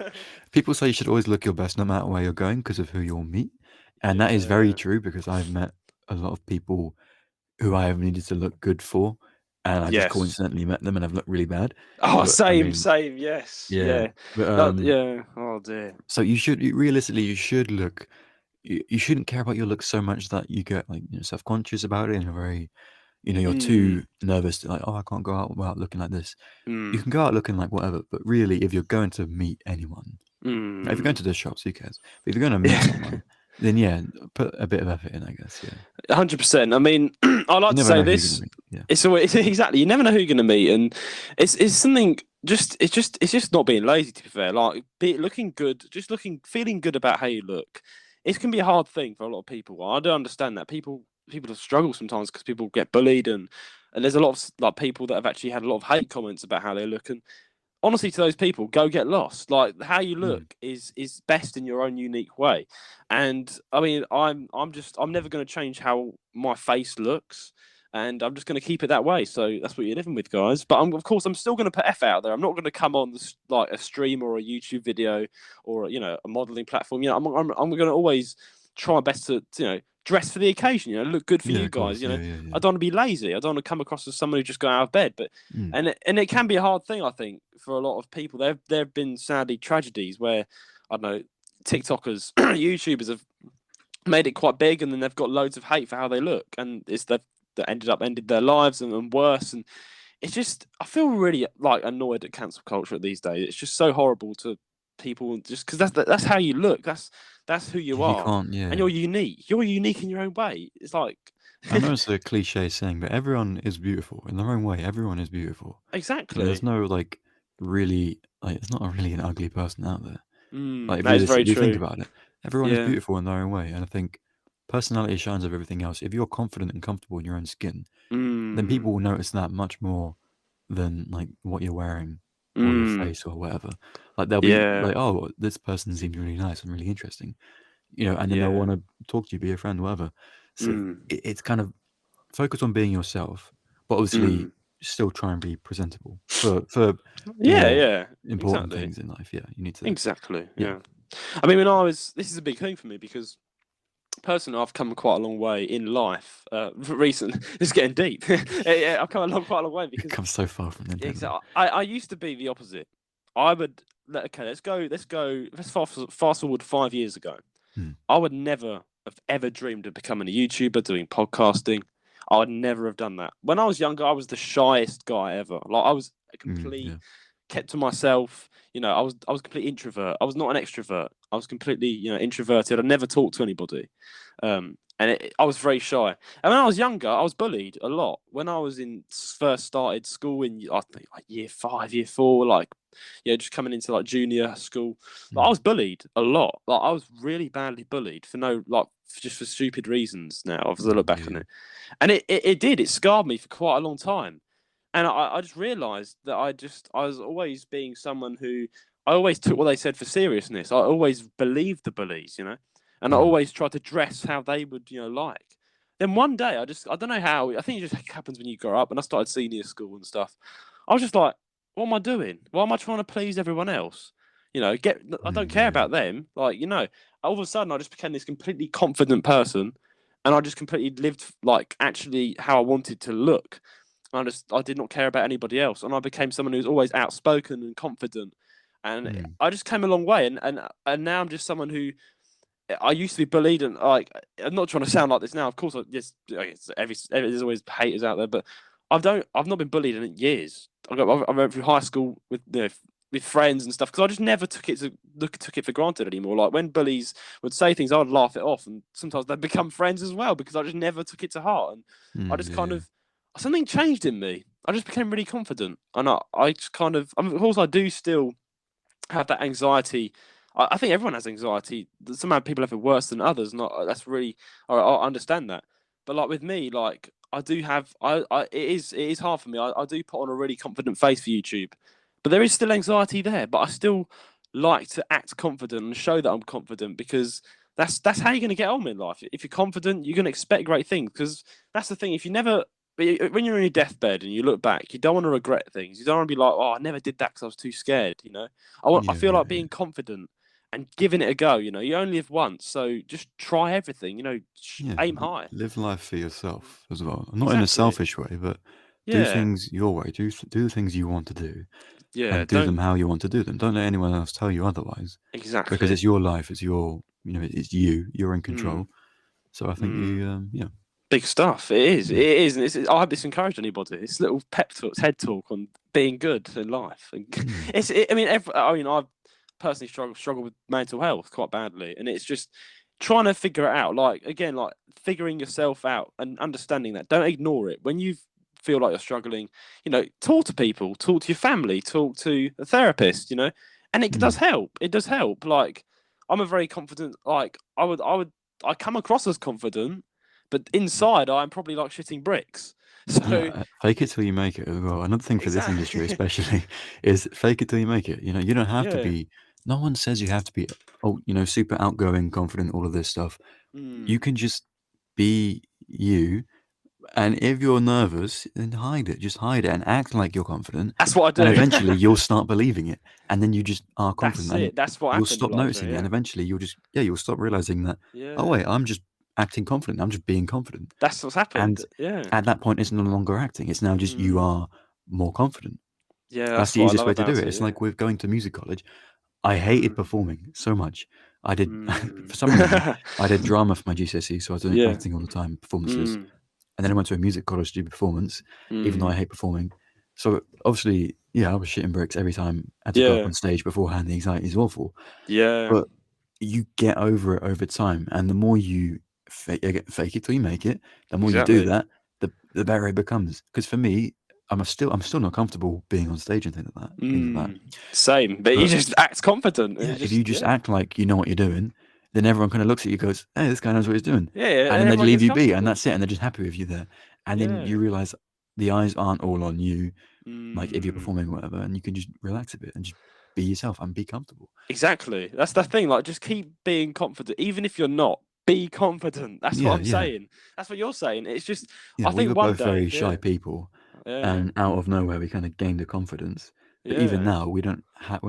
people say you should always look your best no matter where you're going because of who you'll meet, and that is very Yeah. true because I've met a lot of people who I have needed to look good for, and I just Yes. coincidentally met them and I've looked really bad. Oh, But I same, mean, same. Yes. yeah, Yeah. but That. Yeah. Oh dear. so realistically you should look. You shouldn't care about your look so much that you get like self-conscious about it in a very you're too nervous to like, oh, I can't go out without looking like this. You Mm. can go out looking like whatever, but really if you're going to meet anyone, if you're going Mm. to the shops, who cares? But if you're going to meet someone, then yeah, put a bit of effort in, I guess. Yeah, 100%. I mean, I like you to never say know who you're going this. to meet. Yeah. It's always exactly. You never know who you're going to meet, and it's something. It's just not being lazy. To be fair, like looking good, feeling good about how you look. It can be a hard thing for a lot of people. I do understand that people struggle sometimes because people get bullied, and there's a lot of like people that have actually had a lot of hate comments about how they look. And honestly, to those people, go get lost. Like how you look is best in your own unique way. And I mean, I'm never going to change how my face looks. and I'm just going to keep it that way. So that's what you're living with, guys. But of course, I'm still going to put effort out there. I'm not going to come on like a stream or a YouTube video or a modeling platform. I'm going to always try my best to dress for the occasion. Look good for Yeah, you of guys. course. Yeah. I don't want to be lazy. I don't want to come across as someone who just got out of bed. But Mm. and it can be a hard thing, I think, for a lot of people. There have been sadly tragedies where I don't know TikTokers, YouTubers have made it quite big, and then they've got loads of hate for how they look, and it's that ended their lives and worse. And it's just I feel really like annoyed at cancel culture these days. It's just so horrible to people just because that's how you look. That's who you You are, can't. and Yeah. you're unique. You're unique in your own way. It's like I know it's a cliche saying, but everyone is beautiful in their own way. Everyone is beautiful. There's exactly. no like really like it's not really an ugly person out there. Like That is very if you think true. about it, everyone is Yeah. beautiful in their own way, and I think personality shines over everything else. If you're confident and comfortable in your own skin, then Mm. people will notice that much more than like what you're wearing or your Mm. face or whatever. Like they'll be Yeah. like, "Oh, this person seems really nice and really interesting," and then they'll Yeah. want to talk to you, be a friend, whatever. So Mm. it's kind of focus on being yourself, but obviously Mm. still try and be presentable for the Yeah. more Yeah. important Exactly. things in life. Yeah, you need to. Exactly. Yeah, Yeah. I mean, this is a big thing for me because personally, I've come quite a long way in life. Recently, it's getting deep. Yeah, I've come quite a long way it because comes so far from yeah, Nintendo. I used to be the opposite. I would okay. Let's fast forward 5 years ago. Hmm. I would never have ever dreamed of becoming a YouTuber, doing podcasting. I would never have done that. When I was younger, I was the shyest guy ever. Like I was a complete Yeah. kept to myself. I was a complete introvert. I was not an extrovert. I was completely introverted. I never talked to anybody, I was very shy. And when I was younger, I was bullied a lot. When I was first started school in I think like year 5, year 4, like just coming into like junior school, I Hmm. was bullied a lot. Like I was really badly bullied for no like just for stupid reasons. Now, as I look back on Yeah. it, and it scarred me for quite a long time. And I just realised that I was always being someone who I always took what they said for seriousness. I always believed the bullies, and I Hmm. always tried to dress how they would, like. Then one day, I don't know how. I think it just happens when you grow up. And I started senior school and stuff. I was just like, what am I doing? Why am I trying to please everyone else? I don't care Yeah. about them. Like, all of a sudden, I just became this completely confident person, and I just completely lived like actually how I wanted to look. I did not care about anybody else, and I became someone who's always outspoken and confident, and Hmm. I just came a long way. And now I'm just someone who I used to be bullied, and like I'm not trying to sound like this now. Of course, there's always haters out there, but I've not been bullied in years. I went through high school with with friends and stuff because I just never took it for granted anymore. Like when bullies would say things, I'd laugh it off, and sometimes they'd become friends as well because I just never took it to heart, and I just kind Yeah. of something changed in me. I just became really confident, and I just kind of course I do still have that anxiety. I think everyone has anxiety. Somehow people have it worse than others. Not that's really I understand that. But like with me, like I do have it is hard for me. I do put on a really confident face for YouTube, but there is still anxiety there. But I still like to act confident and show that I'm confident because that's how you're going to get on in life. If you're confident, you're going to expect great things because that's the thing. If you never when you're on your deathbed and you look back, you don't want to regret things. You don't want to be like, "Oh, I never did that because I was too scared." I Yeah. feel Yeah. like being confident and giving it a go. You only live once, so just try everything. Yeah. Aim high. Live life for yourself as well. Not in a Exactly. selfish way, but do Yeah. things your way. Do the things you want to do, Yeah. and do them Don't. how you want to do them. Don't let anyone else tell you otherwise, because Exactly. it's your life. It's it's you. You're in Mm, control. So I think mm. yeah, Big stuff. It is. It yeah, is. And I have this encourage anybody. This little pep talk, head talk on being good in life. And mm, I mean, I've personally struggled with mental health quite badly, and it's just trying to figure it out. Like again, like figuring yourself out and understanding that. Don't ignore it when you feel like you're struggling. Talk to people, talk to your family, talk to a therapist. And it does mm. help. It does help. Like I'm a very confident. Like I come across as confident, but inside I'm probably like shitting bricks. Yeah, So fake it till you make it as well. Another thing for this industry, exactly, especially, is fake it till you make it. You don't have to yeah. be. No one says you have to be. Oh, super outgoing, confident, all of this stuff. You Mm, can just be you And if you're nervous, then hide it. Just hide it and act like you're confident. That's what I And do. eventually you'll start believing it. And then you just are confident. That's And it. That's what you'll happened a stop lot of noticing it. it. And Yeah. eventually you'll stop realizing that, oh, Yeah. wait, I'm just acting confident. I'm just being confident. That's what's happened. And Yeah. at that point, it's no longer acting. It's now just you are more confident. Yeah. That's That's the what I easiest love way to do about it. it. It's Yeah. like with going to music college. I hated performing so much. I did, Mm. for some reason, I did drama for my GCSE, so I was doing Yeah. acting all the time, performances. Mm. And then I went to a music college to do performance, even though I Mm. hate performing. So obviously, yeah, I was shitting bricks every time I had to go up Yeah. on stage beforehand. The anxiety is awful. Yeah. But you get over it over time. And the more you fake it till you make it, the more you do Exactly. that, the better it becomes. Because for me, I'm still not comfortable being on stage and things like that. Same, but he But just acts confident. yeah, And if you just act like you know what you're doing, then everyone kind of looks at you and goes, hey, this guy knows what he's doing. yeah, And and then they everyone leave gets you be, and comfortable. that's it. And they're just happy with you there. And then Yeah. you realize the eyes aren't all on you, like if you're Mm. performing or whatever, and you can just relax a bit and just be yourself and be comfortable. Exactly. That's the thing. Like, just keep being confident, even if you're not. Be confident. That's what Yeah, I'm yeah. saying. That's what you're saying. It's just, Yeah, I we think were one both day, very shy people, yeah, and out of nowhere we kind of gained the confidence. But even yeah, now, we're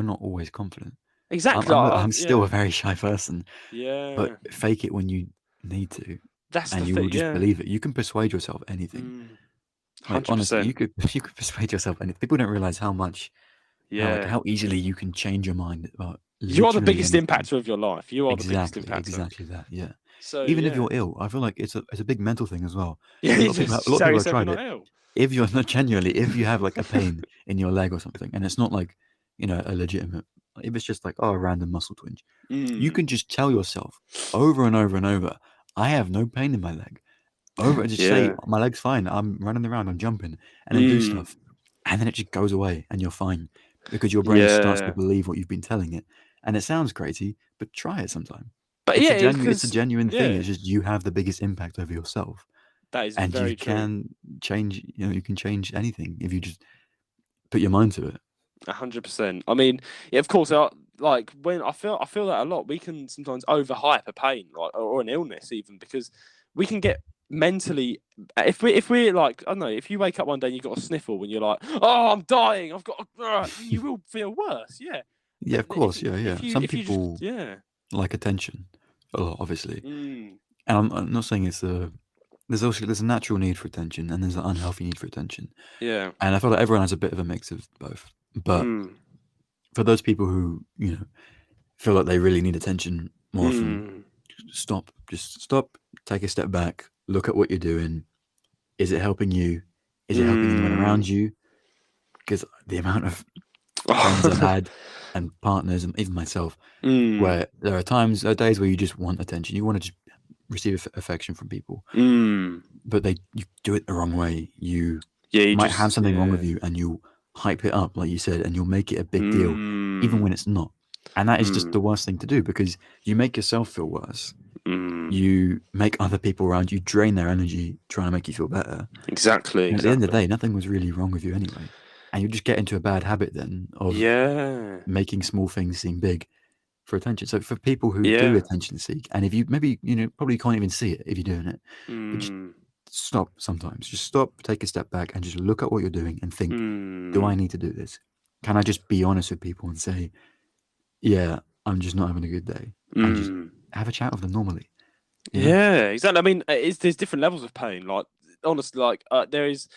not always confident. exactly. I'm still Yeah, a very shy person, but yeah. fake it when you need to, That's the and you will thing. just Yeah, believe it. You can persuade yourself anything. mm, Like honestly, 100%. you could persuade yourself anything. People don't realize Yeah, how easily you can change your mind about you are the literally biggest anything. impactor of your life. You are the biggest impactor. Exactly that. Yeah. So Even if yeah, you're ill, I feel like it's a big mental thing as well. yeah. A You lot of people just a lot of tell people have yourself you're tried not it. ill. If you're not genuinely, if you have like a pain in your leg or something, and it's not like a legitimate, if it's just like a random muscle twinge, you Mm, can just tell yourself over and over and over, I have no pain in my leg. Over and just say yeah. my leg's fine. I'm running around. I'm jumping, and then do Mm, stuff, and then it just goes away, and you're fine because your brain starts to yeah. believe what you've been telling it. And it sounds crazy, but try it sometime. But yeah, it's It's a because genuine thing. yeah, It's just you have the biggest impact over yourself, that is and you very true. can change. You can change anything if you just put your mind to it. 100%. I mean, yeah, of course. Like when I feel that a lot. We can sometimes overhype a pain, like or an illness, even because we can get mentally. If we're like, I don't know, if you wake up one day and you got a sniffle when you're like, oh, I'm dying, I've got, you will feel worse. Yeah, Yeah, but of course. Yeah, yeah. Some if you just people yeah, like attention a lot, obviously, mm, and I'm not saying it's a. There's a natural need for attention, and there's an unhealthy need for attention. yeah, And I feel like everyone has a bit of a mix of both. But mm, for those people who, feel like they really need attention more often, mm, stop. Just stop, take a step back, look at what you're doing. Is it helping you? Is it helping anyone mm. around you? Because the amount of friends I've had and partners, and even myself, mm, where there are days where you just want attention. You want to just receive affection from people, mm. but you do it the wrong way. You Yeah, you might have just something wrong with yeah, you, and you hype it up, like you said, and you'll make it a big deal, even mm, when it's not. And that is just mm, the worst thing to do because you make yourself feel worse. mm. You make other people around you drain their energy trying to make you feel better. Exactly, And at the end of the exactly. day, nothing was really wrong with you anyway. And you just get into a bad habit then of Yeah, making small things seem big for attention. So for people who do yeah. attention seek, and if you maybe, probably can't even see it if you're doing it, but just Mm, stop sometimes. Just stop, take a step back, and just look at what you're doing and think, do I mm, need to do this? Can I just be honest with people and say, yeah, I'm just not having a good day, and just mm. have a chat with them normally, you know? Yeah, exactly. I mean, there's different levels of pain. Like honestly, like there is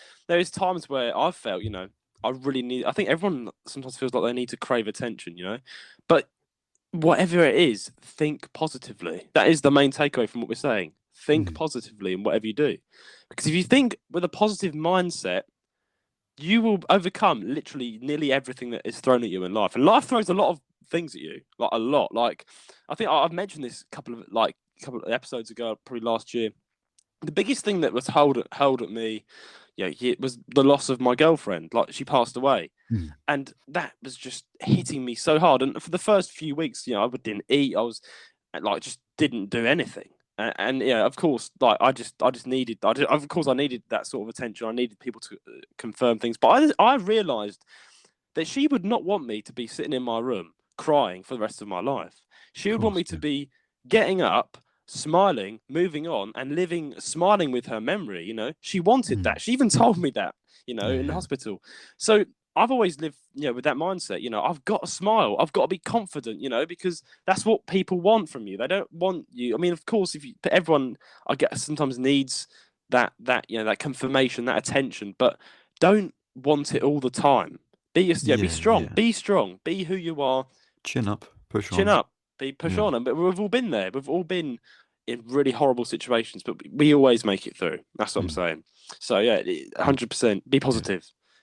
times where I've felt, I really need. I think everyone sometimes feels like they need to crave attention, but whatever it is, think positively. That is the main takeaway from what we're saying. Think Mm, positively in whatever you do, because if you think with a positive mindset, you will overcome literally nearly everything that is thrown at you in life. And life throws a lot of things at you, like a lot. Like I think I've mentioned this couple of episodes ago, probably last year. The biggest thing that was held at me, it was the loss of my girlfriend. Like she passed away, mm, and that was just hitting me so hard. And for the first few weeks, I didn't eat. I was like just didn't do anything. And yeah, of course, like I just needed. Of course, I needed that sort of attention. I needed people to confirm things. But I realised that she would not want me to be sitting in my room crying for the rest of my life. She of would want course, me to yeah. be getting up, smiling, moving on, and living, smiling with her memory. She wanted Mm. that. She even told me that. Yeah, In the yeah. hospital. So I've always lived, with that mindset. I've got to smile. I've got to be confident. Because that's what people want from you. They don't want you. I mean, of course, but everyone, I guess, sometimes needs that confirmation, that attention, but don't want it all the time. Be Yeah, strong. yeah. Be strong. Be who you are. Chin up, push Chin on. up. Push Yeah. on. But we've all been there. We've all been in really horrible situations, but we always make it through. That's what I'm Mm. saying. So yeah, And 100%. Be yeah, positive.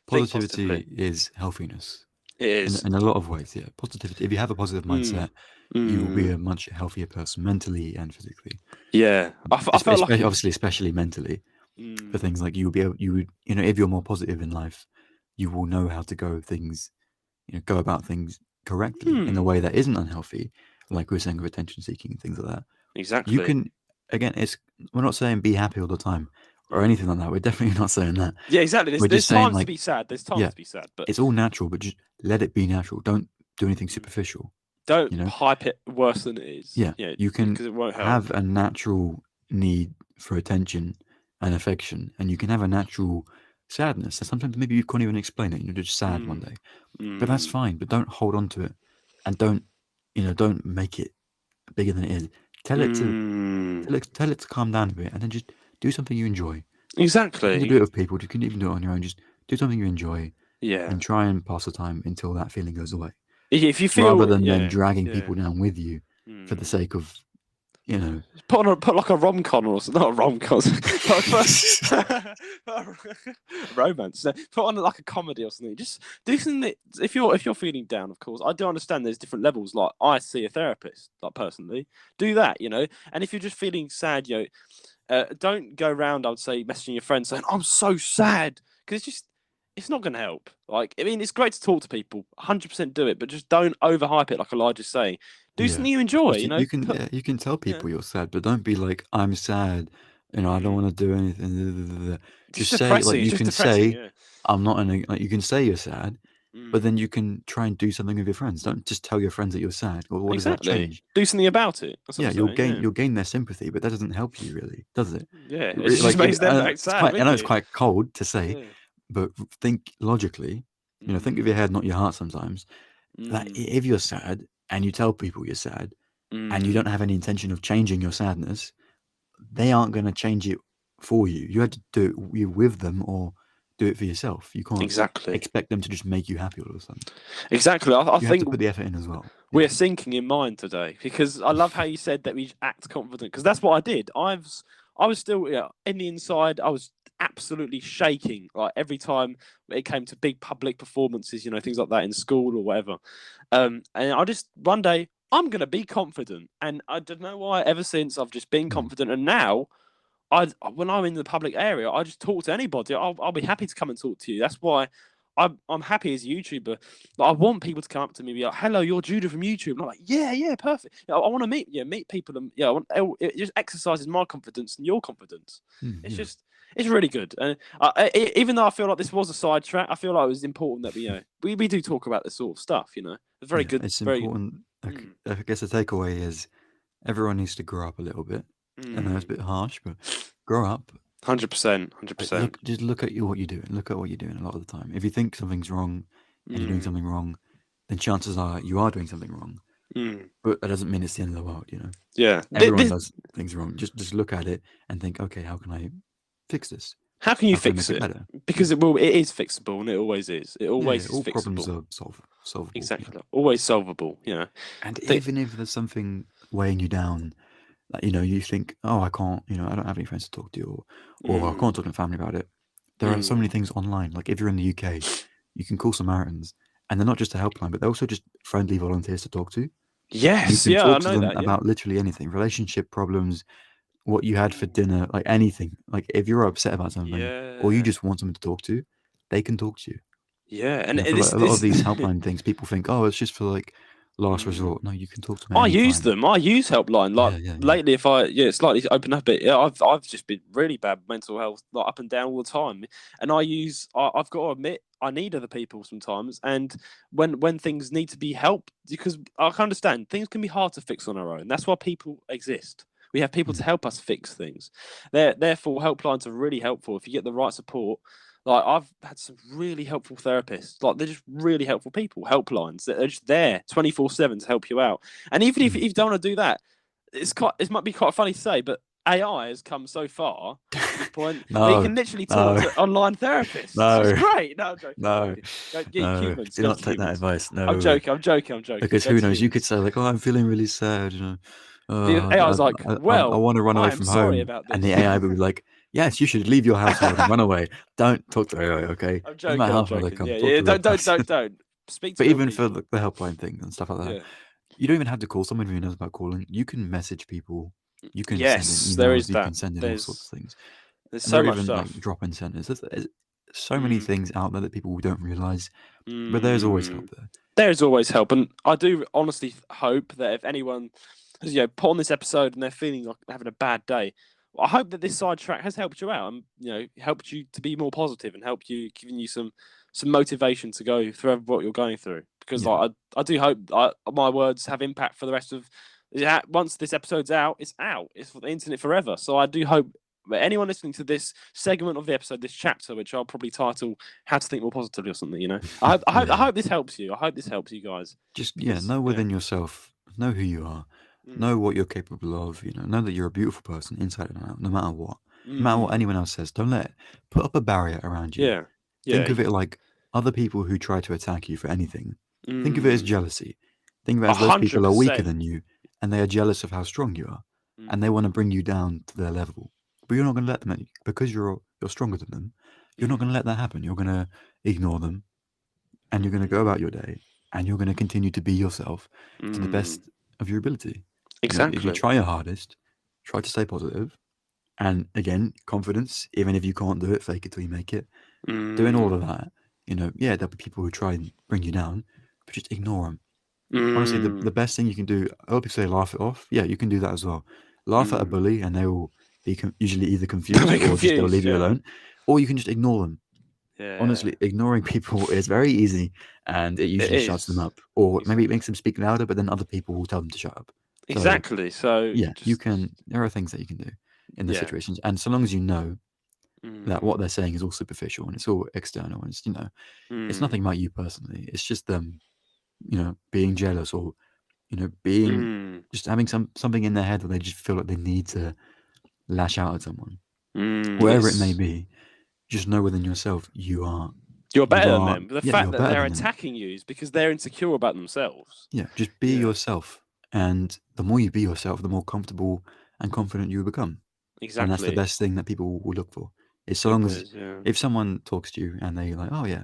Think positively. positivity is healthiness It is. in a lot of ways. Yeah, positivity. If you have a positive Mm. mindset, you will be Mm. a much healthier person mentally and physically. Yeah. I felt like Obviously, especially mentally, for things like you would, if you're more positive in life, you will know how to go about things correctly in a way that isn't unhealthy, like we were saying with attention seeking and things like that. You exactly. can, again, we're not saying be happy all the time or anything like that. We're definitely not saying that. Yeah, exactly. We're There's just saying times to like, be sad. There's times yeah, to be sad, but it's all natural, but just let it be natural. Don't do anything superficial. don't hype it worse than it is. Yeah, you can because it won't have help. a natural need for attention and affection, and you can have a natural sadness. And sometimes maybe you can't even explain it. You're just sad one day, but that's fine. But don't hold on to it, and don't make it bigger than it is. Tell it to calm down a bit, and then just do something you enjoy. You can do Exactly. it with people. You can even do it on your own. Just do something you enjoy, Yeah. and try and pass the time until that feeling goes away, If you rather feel, than then yeah, dragging yeah. people down with you for the sake of, you know. Put like a rom-com or something. Not a rom-com. Romance. No, put on like a comedy or something. Just do something that, if you're feeling down, of course. I do understand there's different levels. Like, I see a therapist, like, personally. Do that. And if you're just feeling sad, don't go around, I would say, messaging your friends saying, "I'm so sad," because it's not going to help. Like, I mean, it's great to talk to people, 100% do it, but just don't overhype it. Like Elijah's saying, do Yeah, something you of enjoy. course you can tell Yeah, people you're sad, but don't be like, I'm sad, I don't want to do anything. just Just say, like, depressing. It's you just can depressing. say, Yeah. I'm not in a, like, you can say you're sad, but Mm. then you can try and do something with your friends. Don't just tell your friends that you're sad. Well, what does that Exactly. change? Do something about it. That's what Yeah, I'm saying. Yeah. you'll gain their sympathy, but that doesn't help you really, does it? Yeah. It just Like, makes them act sad I with know it's you. quite cold to say, Yeah. but think logically. Think with your head, not your heart. Sometimes, that Mm. if you're sad and you tell people you're sad, and you Mm. don't have any intention of changing your sadness, they aren't going to change it for you. You had to do it with them or do it for yourself. You can't Exactly. expect them to just make you happy all of a sudden. Exactly. I You have to think put the effort in as well. we're Yeah. sinking in mind today, because I love how you said that we act confident, because that's what I did. I was still, in the inside. I was absolutely shaking, like, every time it came to big public performances, things like that in school or whatever. And I just, one day, I'm gonna be confident, and I don't know why. Ever since, I've just been Mm. confident, and now, when I'm in the public area, I just talk to anybody. I'll be happy to come and talk to you. That's why I'm happy as a YouTuber. Like, I want people to come up to me and be like, "Hello, you're Judah from YouTube." And I'm like, "Yeah, yeah, perfect." I want to meet people, and it just exercises my confidence and your confidence. It's Yeah. just, it's really good. And even though I feel like this was a sidetrack, I feel like it was important that we do talk about this sort of stuff. It's very Yeah. good. It's Very. important. Mm, I guess the takeaway is everyone needs to grow up a little bit. I know it's a bit harsh, but grow up. 100%, 100%. Just look at what you're doing. Look at what you're doing a lot of the time. If you think something's wrong and you're doing Mm, something wrong, then chances are you are doing something wrong. mm. But that doesn't mean it's the end of the world. Yeah. Everyone does things wrong. Just look at it and think, okay, how can I fix this? How can you How can I fix make it it? better? Because it is fixable, and it always is. It Yeah, always is all problems fixable. are solvable. Exactly. Always solvable. And I think. even if there's something weighing you down, like, you think, oh, I can't, I don't have any friends to talk to, or I can't talk to my family about it. There are so many things online. Like, if you're in the UK, you can call Samaritans, and they're not just a helpline, but they're also just friendly volunteers to talk to. You Yes. can Yeah, I talk to know them that. Yeah. about literally anything, relationship problems, what you had for dinner, like anything. Like, if you're upset about something, or you Yeah. just want someone to talk to, they can talk to you. Yeah. And I feel like this a lot of this. these helpline things, people think, oh, it's just for like last resort. No, you can talk to them at I any use time. them. I use Helpline. Like, Yeah, yeah, yeah. lately, if I slightly open up it, I've just been really bad mental health, like, up and down all the time. And I've got to admit, I need other people sometimes. And when things need to be helped, because I can understand things can be hard to fix on our own. That's why people exist. We have people to help us fix things. Therefore, helplines are really helpful if you get the right support. Like I've had some really helpful therapists. Like they're just really helpful people. Helplines. They're just there 24/7 to help you out. And even if you don't want to do that, it might be quite funny to say, but AI has come so far to the point where you can literally talk to online therapists. It's great. No, I'm joking. Humans. Do not take that advice. No, I'm joking. Because who knows? You could say like, "Oh, I'm feeling really sad," The AI's like, well, I want to run away I'm from sorry home, about this. and the AI would be like, "Yes, you should leave your household and run away. Don't talk to AI, okay? I'm joking. Don't. Speak to But even people. for the helpline thing and stuff like that, you don't even have to call someone who knows about calling. You can message people. You can send in emails. There is you that. can send in all sorts of things. There's and so there are much even stuff. like drop-in centers. There's so many things out there that people don't realize, but there's always help there. There's always help, and I do honestly hope that if anyone has put on this episode and they're feeling like having a bad day, I hope that this sidetrack has helped you out and helped you to be more positive and helped you, giving you some motivation to go through what you're going through. Because I do hope my words have impact for the rest of. Once this episode's out, it's out. It's for the internet forever. So I do hope that anyone listening to this segment of the episode, this chapter, which I'll probably title "How to Think More Positively" or something, I hope this helps you. I hope this helps you guys. Just know within yourself, know who you are, know what you're capable of. Know that you're a beautiful person inside and out, no matter what. No matter what anyone else says, don't let it put up a barrier around you. Think of it like other people who try to attack you for anything. Think of it as jealousy. Think of it as those people are weaker than you, and they are jealous of how strong you are, and they want to bring you down to their level. But you're not going to let them, because you're stronger than them. You're not going to let that happen. You're going to ignore them, and you're going to go about your day, and you're going to continue to be yourself to the best of your ability. Exactly. If you try your hardest, try to stay positive, and again, confidence. Even if you can't do it, fake it till you make it. Doing all of that, there'll be people who try and bring you down, but just ignore them. Honestly, the best thing you can do, I hope you say laugh it off. Yeah, you can do that as well. Laugh at a bully, and they will be usually either confused or just they'll leave you alone, or you can just ignore them. Honestly, ignoring people is very easy, and it usually shuts them up, or maybe it makes them speak louder, but then other people will tell them to shut up. Exactly. So you can. There are things that you can do in those situations, and so long as you know that what they're saying is all superficial and it's all external, and it's nothing about you personally. It's just them, being jealous or being just having something in their head where they just feel like they need to lash out at someone, wherever it may be. Just know within yourself you're better than them. The fact that they're attacking you is because they're insecure about themselves. Just be yourself, and the more you be yourself, the more comfortable and confident you become. Exactly. And that's the best thing that people will look for. Is so long as if someone talks to you and they're like, oh yeah,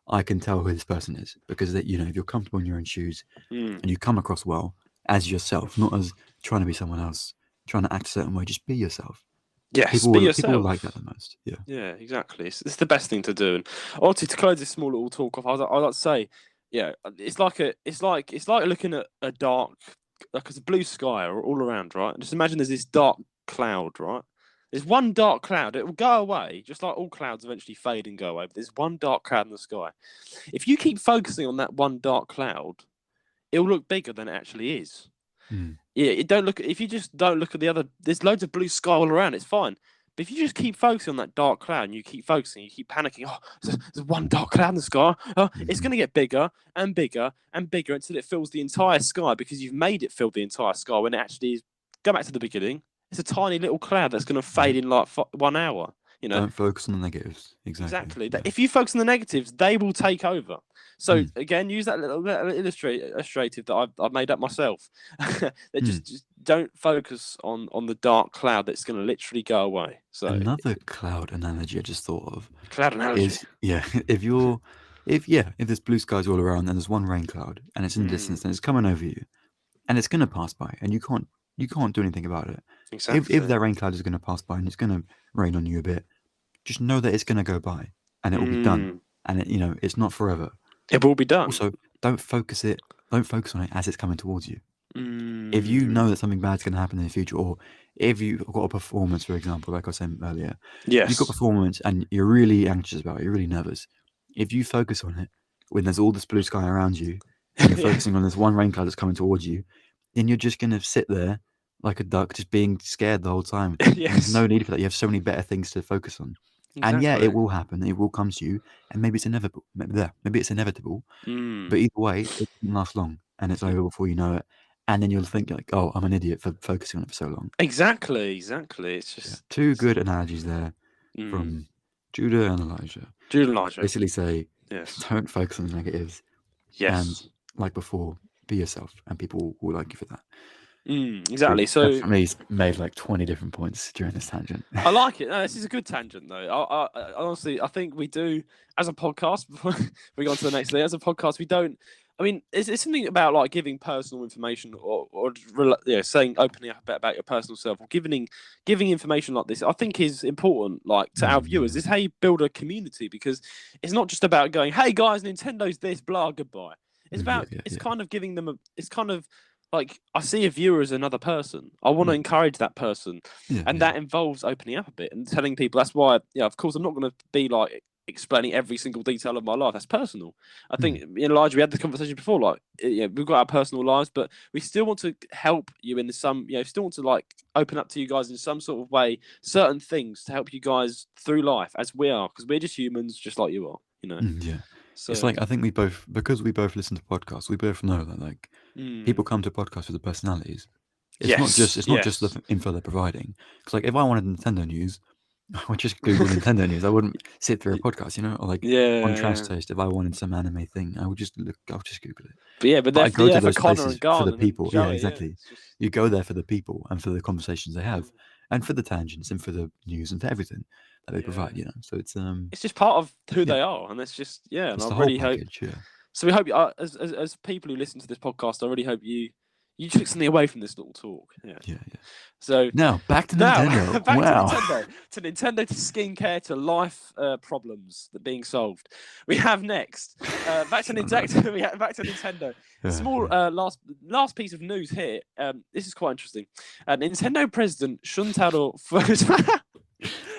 I can tell who this person is, because if you're comfortable in your own shoes and you come across well as yourself, not as trying to be someone else, trying to act a certain way, just be yourself. Yes, people be yourself. People like that the most. Yeah, exactly. It's the best thing to do. And also, to close this small little talk off, I'd like to say, it's like looking at a dark, like it's a blue sky all around, right? Just imagine there's this dark cloud, right? There's one dark cloud. It will go away, just like all clouds eventually fade and go away. But there's one dark cloud in the sky. If you keep focusing on that one dark cloud, it will look bigger than it actually is. Yeah, if you just don't look at the other, there's loads of blue sky all around, it's fine. But if you just keep focusing on that dark cloud and you keep focusing, you keep panicking, there's one dark cloud in the sky, it's going to get bigger and bigger and bigger until it fills the entire sky, because you've made it fill the entire sky when it actually is. Go back to the beginning. It's a tiny little cloud that's going to fade in like 1 hour. Don't focus on the negatives. Exactly. If you focus on the negatives, they will take over. So again, use that little illustrative that I've made up myself. That just don't focus on the dark cloud that's going to literally go away. So another cloud analogy I just thought of. Cloud analogy is if there's blue skies all around and there's one rain cloud and it's in the distance and it's coming over you and it's going to pass by and you can't do anything about it. Exactly. If that rain cloud is going to pass by and it's going to rain on you a bit, just know that it's going to go by and it will be done. And it's not forever. It will be done. Also, don't focus on it as it's coming towards you. If you know that something bad's going to happen in the future, or if you've got a performance, for example, like I was saying earlier, you've got a performance and you're really anxious about it, you're really nervous. If you focus on it when there's all this blue sky around you and you're focusing on this one rain cloud that's coming towards you, then you're just going to sit there like a duck, just being scared the whole time. And there's Yes, no need for that. You have so many better things to focus on. And yeah, it exactly. will happen. It will come to you, and maybe it's inevitable. Maybe it's inevitable. But Mm. either way, it doesn't last long, and it's over before you know it. And then you'll think like, "Oh, I'm an idiot for focusing on it for so long." Exactly, exactly. It's Yeah, just two good analogies there mm. from Judah and Elijah. Jude and Elijah. Basically, say Yes, don't focus on the negatives, and yes. like before, be yourself, and people will like you for that. Exactly. We've So definitely made like 20 different points during this tangent. I like it. No, this is a good tangent, though. Honestly, I think we do as a podcast. Before we go on to the next thing, as a podcast, we don't. I mean, it's something about like giving personal information or saying opening up a bit about your personal self or giving information like this. I think is important, like to our viewers. Yeah, This is how you build a community because it's not just about going, "Hey guys, Nintendo's this, blah, goodbye." It's yeah, about yeah, it's yeah, kind of giving them a. It's kind of like I see a viewer as another person. I want to mm, encourage that person yeah, and yeah. that involves opening up a bit and telling people. That's why, yeah, of course, I'm not going to be like explaining every single detail of my life. That's personal. I think, Mm, Elijah, we had the conversation before. Like, yeah, we've got our personal lives, but we still want to help you in some. Still want to like open up to you guys in some sort of way, certain things to help you guys through life as we are, because we're just humans, just like you are. yeah. It's So, like I think because we both listen to podcasts, we both know that like people mm, come to podcasts for the personalities. yes, It's not just yes, the info they're providing. Because like if I wanted Nintendo news, I would just Google Nintendo news. I wouldn't sit through a podcast, or like on yeah, Trash yeah. Taste. If I wanted some anime thing, I would just look. I'll just Google it. But yeah, but But they're I go to for those Connor and places for the Garn and people. Yeah, Joey. Yeah, exactly. it's just. You go there for the people and for the conversations they have, Mm. and for the tangents and for the news and for everything that they Yeah, provide. So it's just part of who yeah, they are, and it's just and it's I the whole really hope. package. Yeah, So we hope, as people who listen to this podcast, I really hope you took something away from this little talk. Yeah. yeah, yeah. So Now back to now Nintendo. back to Wow. Nintendo to skincare to life problems that being solved. We have next back to Nintendo. Back to Nintendo. Yeah, Small yeah. last piece of news here. This is quite interesting. Nintendo president Shuntaro.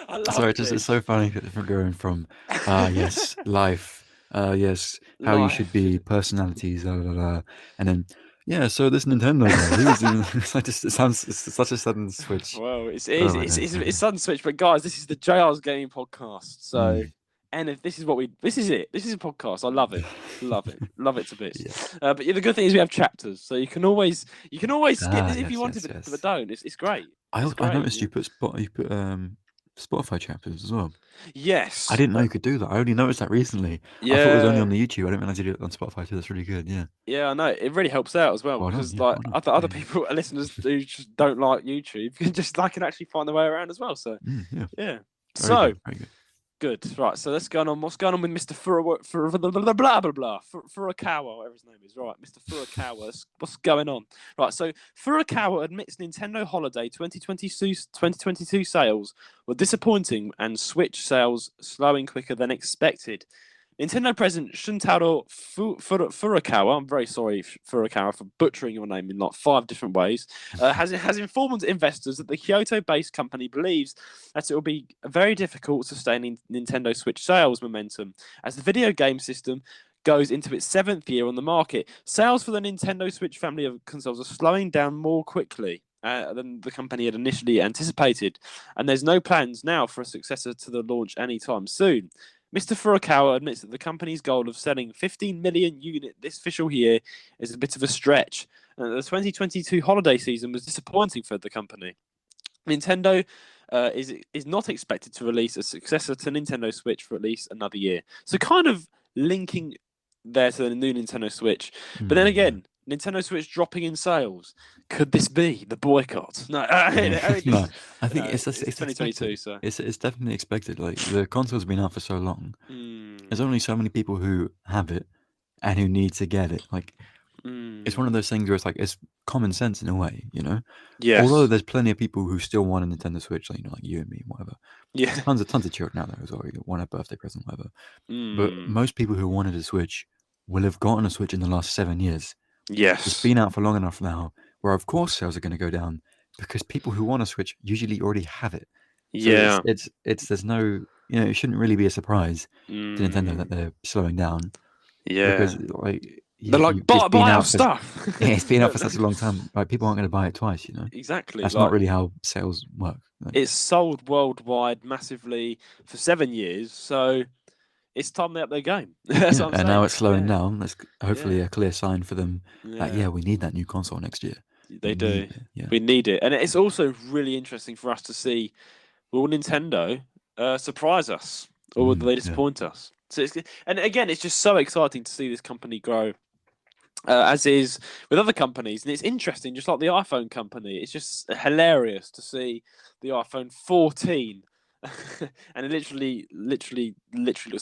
I love Sorry, it's this. so funny from going from yes, life, yes, how you should Life. be, personalities, and then yeah. So this Nintendo guy, he's it sounds it's such a sudden switch. Well, Oh my days. it's sudden switch, but guys, this is the JR's Gaming Podcast. So, Mm. and if this is this is it. This is a podcast. I love it to bits. Yeah. But yeah, the good thing is we have chapters, so you can always skip this if you Yes, wanted, yes, but yes. don't. It's great. It's I great. noticed you put Spotify chapters as well. I Yes. didn't know you could do that. I only noticed that recently. I thought it was only Yeah. on the YouTube. I didn't realize you did it on Spotify too. That's really good. Yeah. Yeah, I know. It really helps out as well Well done. because Yeah. like Well done. other Yeah. people, listeners who just don't like YouTube, can can actually find their way around as well. So Yeah. yeah. Very So good. Very good. good. Right. So let's go on. What's going on with Mr. Furukawa, whatever his name is. Right. Mr. Furukawa. What's going on? Right. So Furukawa admits Nintendo Holiday 2022 sales were disappointing and Switch sales slowing quicker than expected. Nintendo president Shuntaro Furukawa, I'm very sorry, Furukawa, for butchering your name in like 5 different ways, has informed investors that the Kyoto-based company believes that it will be very difficult sustaining Nintendo Switch sales momentum as the video game system goes into its 7th year on the market. Sales for the Nintendo Switch family of consoles are slowing down more quickly than the company had initially anticipated, and there's no plans now for a successor to the launch anytime soon. Mr. Furukawa admits that the company's goal of selling 15 million units this fiscal year is a bit of a stretch, and the 2022 holiday season was disappointing for the company. Nintendo is not expected to release a successor to Nintendo Switch for at least another year. So kind of linking there to the new Nintendo Switch. But then Yeah. again, Nintendo Switch dropping in sales. Could this be the boycott? No, I mean, No, I think it's it's 2022, expected. so. It's definitely expected. Like the console's been out for so long. There's only so many people who have it and who need to get it. Like it's one of those things where it's like it's common sense in a way, Yes. Although there's plenty of people who still want a Nintendo Switch, like like you and me, whatever. Yeah. There's tons of children out there as well who want a birthday present, whatever. But Mm. most people who wanted a Switch will have gotten a Switch in the last 7 years. It's Yes. been out for long enough now, where of course sales are going to go down because people who want a Switch usually already have it. So Yeah. it's there's no it shouldn't really be a surprise to Nintendo that they're slowing down Yeah. because like They're like, it's been buy our out for stuff. yeah, it's been out for such a long time. Like people aren't going to buy it twice. Exactly. That's not Like, really how sales work. Like, it's sold worldwide massively for 7 years, so it's time they up their game. That's yeah, what I'm and now saying. it's slowing down. That's hopefully Yeah, a clear sign for them that yeah, yeah, we need that new console next year. they We need do. it. Yeah. We need it, and it's also really interesting for us to see, will Nintendo surprise us, or will they Yeah. disappoint us? So and again, it's just so exciting to see this company grow, as is with other companies, and it's interesting, just like the iPhone company. It's just hilarious to see the iPhone 14, and it literally looks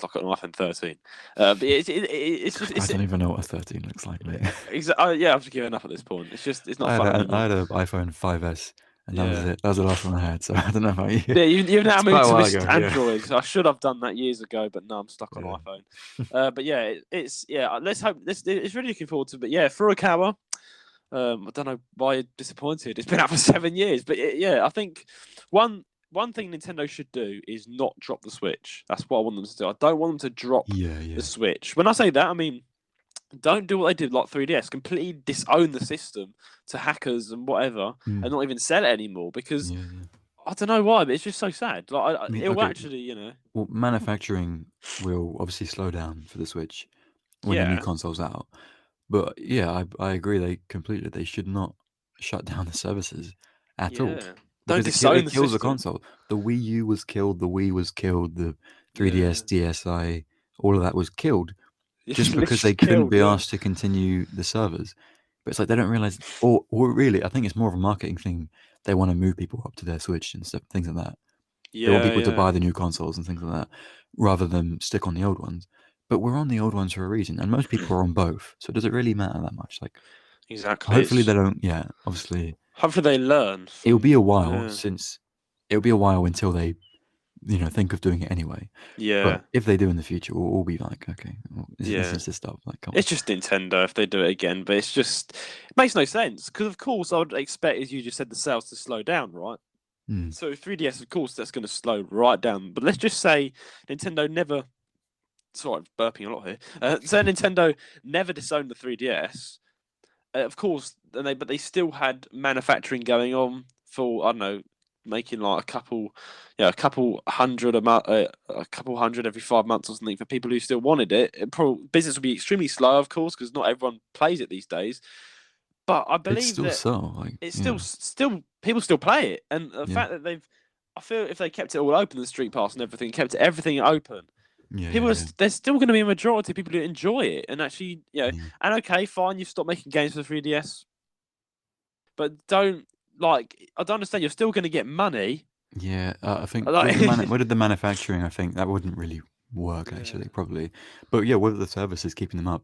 like an iPhone 13. But it's just I don't even know what a 13 looks like, mate. yeah, I've just given up at this point. It's not I had fun I anymore. had an iPhone 5S, and that was Yeah. it. That was the last one I had. So I don't know about you. Yeah, you've now It's quite moved a to while this ago. Yeah. Android. I should have done that years ago, but no, I'm stuck on Yeah. iPhone. But yeah, it's yeah. Let's hope this. It's really looking forward to. But yeah, Furukawa. I don't know why you're disappointed. It's been out for 7 years, but yeah, I think one thing Nintendo should do is not drop the Switch. That's what I want them to do. I don't want them to drop Yeah. the Switch. When I say that, I mean don't do what they did like 3DS. Completely disown the system to hackers and whatever, and not even sell it anymore because. Yeah. I don't know why, but it's just so sad. Like, I mean, it will okay. actually. Well, manufacturing will obviously slow down for the Switch when the new Yeah, console's out. But yeah, I agree. They should not shut down the services at all yeah. Don't because disown it the kills the system. console. The Wii U was killed. The Wii was killed. The Yeah, 3DS, DSi, all of that was killed it's just because they literally couldn't killed. be Yeah, asked to continue the servers. But it's like they don't realize, or really, I think it's more of a marketing thing. They want to move people up to their Switch and stuff, things like that. They want yeah, people to yeah. buy the new consoles and things like that, rather than stick on the old ones. But we're on the old ones for a reason, and most people are on both. So does it really matter that much? Like, Exactly. hopefully It's they don't. Yeah, obviously, hopefully they learn it'll be from. a while Yeah, since it'll be a while until they, think of doing it anyway. But yeah, if they do in the future, we'll all be like, okay, well, this yeah. needs to stop. Like, come on. It's just Nintendo if they do it again, but it makes no sense because of course I would expect, as you just said, the sales to slow down, right? Mm. So 3DS, of course, that's going to slow right down. But let's just say Nintendo never. Sorry, I'm burping a lot here. So Nintendo never disowned the 3DS. Of course, but they still had manufacturing going on for, I don't know, making like a couple hundred a couple hundred every 5 months or something for people who still wanted it. Business would be extremely slow, of course, because not everyone plays it these days. But I It's believe still that so like, it's yeah, still people still play it, and the yeah, fact that I feel if they kept it all open, the Street Pass and everything, kept everything open, yeah. there's still going to be a majority of people who enjoy it and actually, Yeah. and okay, fine, you've stopped making games for the 3DS, but don't I don't understand. You're still going to get money. Yeah, I think Like, with the manufacturing, I think that wouldn't really work yeah, actually, probably. But yeah, with the services keeping them up,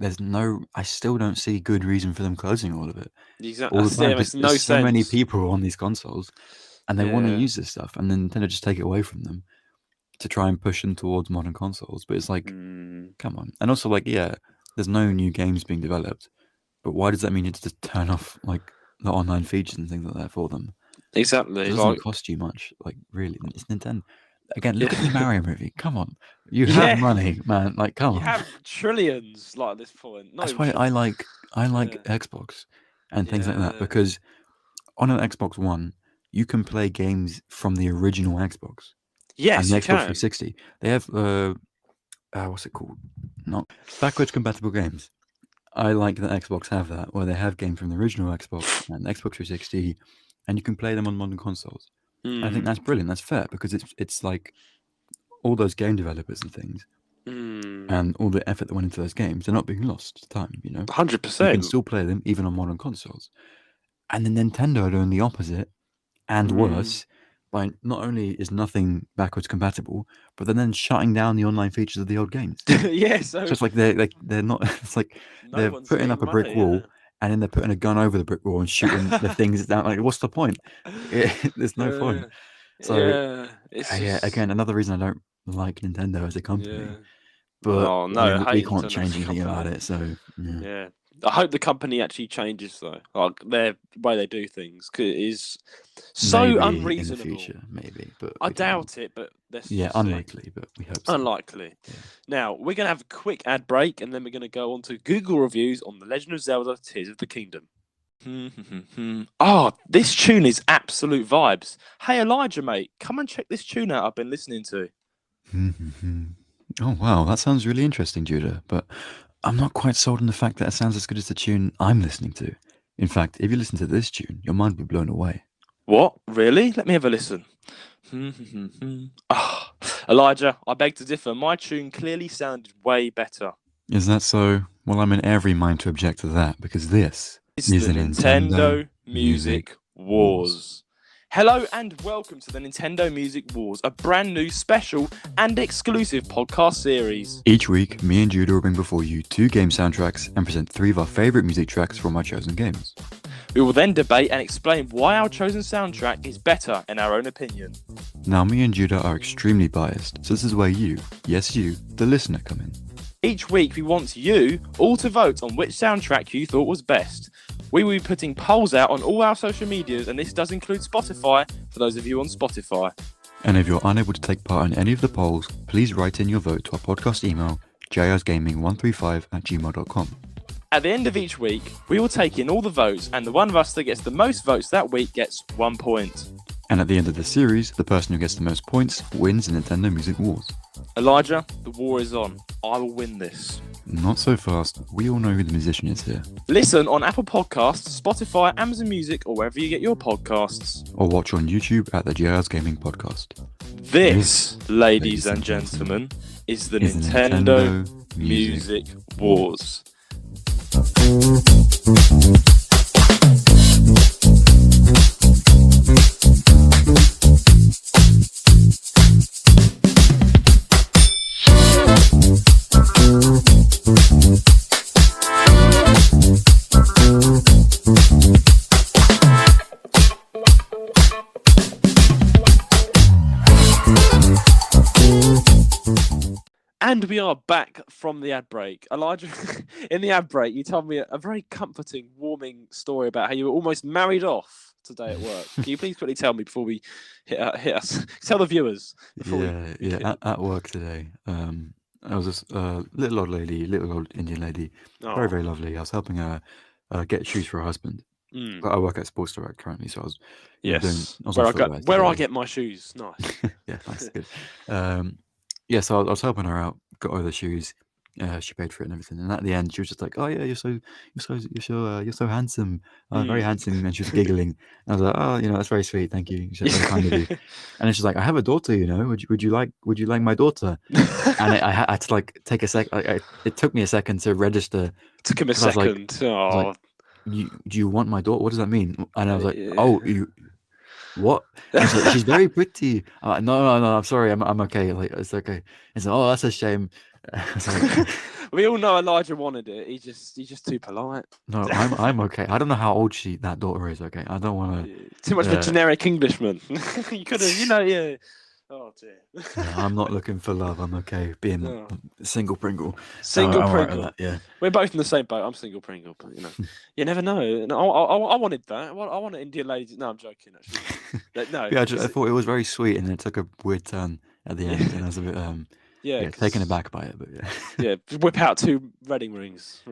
I still don't see good reason for them closing all of it exactly. all the That's it. time It because makes no there's so many sense. people on these consoles and they want to Yeah. use this stuff, and then Nintendo just take it away from them to try and push them towards modern consoles. But it's like, Mm, come on. And also, like, yeah, there's no new games being developed, but why does that mean you have to just turn off like the online features and things like that for them? It exactly. doesn't Like, cost you much, like really. It's Nintendo. Again, look at the yeah, Mario movie. Come on, you have yeah. money, man. Like, come You on. have trillions like at this point. Not That's even why trillions. I like Yeah. Xbox and things like that Yeah. because on an Xbox One, you can play games from the original Xbox and Yes, the you Xbox can. 360. They have what's it called? Not backwards compatible games. I like that Xbox have that, where they have games from the original Xbox and Xbox 360, and you can play them on modern consoles. I think Mm, that's brilliant. That's fair because it's like all those game developers and things mm. and all the effort that went into those games, they're not being lost to time, 100%. You can still play them even on modern consoles. And then Nintendo are doing the opposite and Mm. worse. Like, not only is nothing backwards compatible, but they're then shutting down the online features of the old games. Yeah, So so it's like they're not. It's like no they're one's putting getting up a brick money, yeah. wall, and then they're putting a gun over the brick wall and shooting the things down. Like, what's the point? There's no point. Yeah. So Yeah. It's yeah, just again, another reason I don't like Nintendo as a company. yeah. But Oh I no, mean, I we hate can't Nintendo as change a anything about company. it. So yeah, Yeah. I hope the company actually changes though, like their way they do things, 'cause it is so Maybe unreasonable. in the future, maybe, but I we don't know. doubt it, but let's Yeah, just see. unlikely, but we hope so. Unlikely. Yeah. Now we're gonna have a quick ad break, and then we're gonna go on to Google reviews on the Legend of Zelda: Tears of the Kingdom. Oh, this tune is absolute vibes. Hey Elijah, mate, come and check this tune out I've been listening to. Oh wow, that sounds really interesting, Judah. But I'm not quite sold on the fact that it sounds as good as the tune I'm listening to. In fact, if you listen to this tune, your mind will be blown away. What? Really? Let me have a listen. Ah, Elijah, I beg to differ. My tune clearly sounded way better. Is that so? Well, I'm in every mind to object to that because this It's is the the Nintendo Music Wars. Hello and welcome to the Nintendo Music Wars, a brand new special and exclusive podcast series. Each week, me and Judah will bring before you 2 game soundtracks and present 3 of our favourite music tracks from our chosen games. We will then debate and explain why our chosen soundtrack is better in our own opinion. Now, me and Judah are extremely biased, so this is where you, yes you, the listener, come in. Each week we want you all to vote on which soundtrack you thought was best. We will be putting polls out on all our social medias, and this does include Spotify for those of you on Spotify. And if you're unable to take part in any of the polls, please write in your vote to our podcast email, jirsgaming135@gmail.com. At the end of each week, we will take in all the votes, and the one of us that gets the most votes that week gets 1 point. And at the end of the series, the person who gets the most points wins the Nintendo Music Wars. Elijah, the war is on. I will win this. Not so fast. We all know who the musician is here. Listen on Apple Podcasts, Spotify, Amazon Music, or wherever you get your podcasts. Or watch on YouTube at the JR's Gaming Podcast. This, ladies and gentlemen, is the Nintendo Music Wars. And we are back from the ad break. Elijah, in the ad break, you told me a very comforting, warming story about how you were almost married off today at work. Can you please quickly tell me before we hit us? Tell the viewers. At work today, I was this little old Indian lady, very, very lovely. I was helping her get shoes for her husband. I work at Sports Direct currently, so I was where I get my shoes. Nice. Yeah, that's good. So I was helping her out, got her the shoes. She paid for it and everything. And at the end, she was just like, "Oh yeah, you're so handsome, very handsome." And she was giggling. And I was like, "Oh, that's very sweet. Thank you. That's very kind of you." And then she's like, "I have a daughter. Would you like my daughter?" And I had to like take a sec. It took me a second to register. Took him a second. Do you want my daughter? What does that mean? And I was like, "Oh, you." What? She's very pretty. I'm like, no, I'm sorry. I'm okay. Like, it's okay. It's like, oh, that's a shame. We all know Elijah wanted it. He's just too polite. No, I'm okay. I don't know how old that daughter is. Okay, I don't want to. Too much of a generic Englishman. You could have, yeah. Oh dear. I'm not looking for love. I'm okay being single Pringle. Single Pringle. That, yeah. We're both in the same boat. I'm single Pringle, but you never know. No, I wanted that. I wanted Indian ladies. No, I'm joking. Actually, no. Yeah, I thought it was very sweet, and it took a weird turn at the end, and I was a bit taken aback by it, but yeah, whip out 2 wedding rings.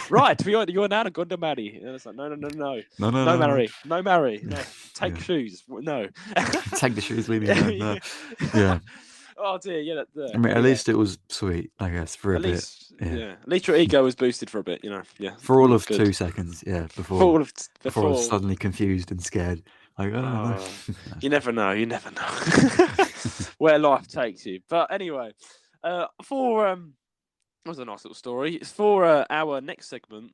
Right, you're now going to marry. And it's like no, marry, no, take shoes, no. Take the shoes, leave me alone. No. Yeah. Oh dear, yeah. I mean, at least it was sweet, I guess, for a bit. At least your ego was boosted for a bit, Yeah. For all of 2 seconds, before I was suddenly confused and scared. Like, no. You never know. Where life takes you. But anyway, that was a nice little story. It's for our next segment.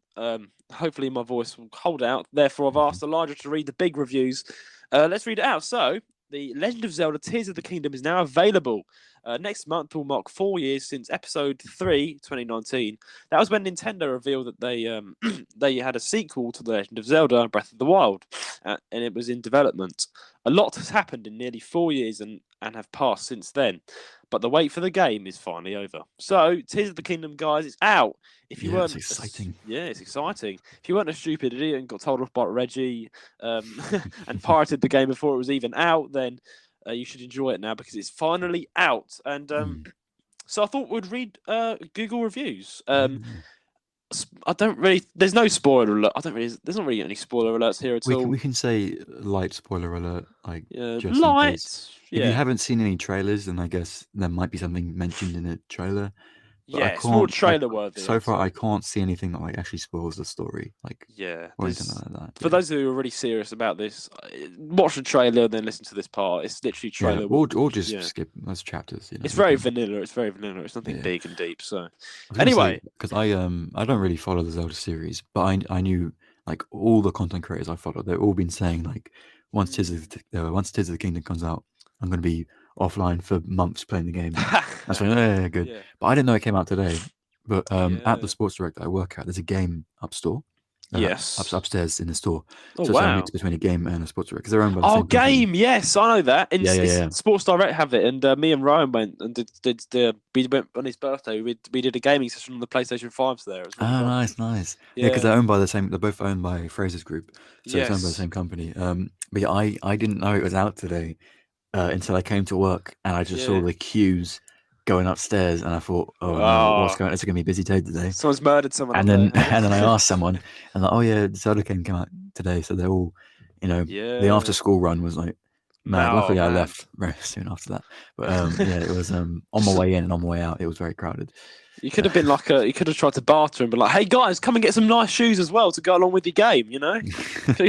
Hopefully my voice will hold out. Therefore, I've asked Elijah to read the big reviews. Let's read it out. So, The Legend of Zelda Tears of the Kingdom is now available Next month will mark 4 years since Episode 3, 2019. That was when Nintendo revealed that they they had a sequel to The Legend of Zelda Breath of the Wild, and it was in development. A lot has happened in nearly 4 years and have passed since then, but the wait for the game is finally over. So, Tears of the Kingdom, guys, it's out. If you weren't, it's exciting. It's exciting. If you weren't a stupid idiot and got told off by Reggie and pirated the game before it was even out, then you should enjoy it now because it's finally out. And so I thought we'd read Google reviews. I don't really. There's no spoiler alert. There's not really any spoiler alerts here at all. We can say light spoiler alert, like just light. in case. If you haven't seen any trailers, then I guess there might be something mentioned in a trailer. But it's more trailer worthy. So far, I can't see anything that like actually spoils the story. Like or anything like that. For those who are really serious about this, watch the trailer and then listen to this part. It's literally trailer. Or just skip those chapters. It's very vanilla. It's very vanilla. It's nothing big and deep. So anyway, because I don't really follow the Zelda series, but I knew like all the content creators I follow, they've all been saying like once Tears of the Kingdom comes out, I'm going to be offline for months playing the game. I was like, good. Yeah. But I didn't know it came out today. But at the sports direct I work at, there's a game upstairs in the store. Oh, so it's a mix between a game and a sports direct because they're owned by the same game. company. Yes, I know that. Sports Direct have it, and me and Ryan went and we went on his birthday. We did a gaming session on the PlayStation 5s there. It was really fun. Nice. Yeah, because they're owned by the same. They're both owned by Fraser's Group, so it's owned by the same company. But yeah, I didn't know it was out today. Until I came to work and I just saw the queues going upstairs, and I thought, no, what's going on? It's going to be a busy day today. Someone's murdered someone. And then I asked someone, and like, Zelda came out today, so they're all, the after school run was like, mad. Luckily, I left very soon after that. But it was on my way in and on my way out. It was very crowded. You could have been like you could have tried to barter and be like, "Hey guys, come and get some nice shoes as well to go along with your game." You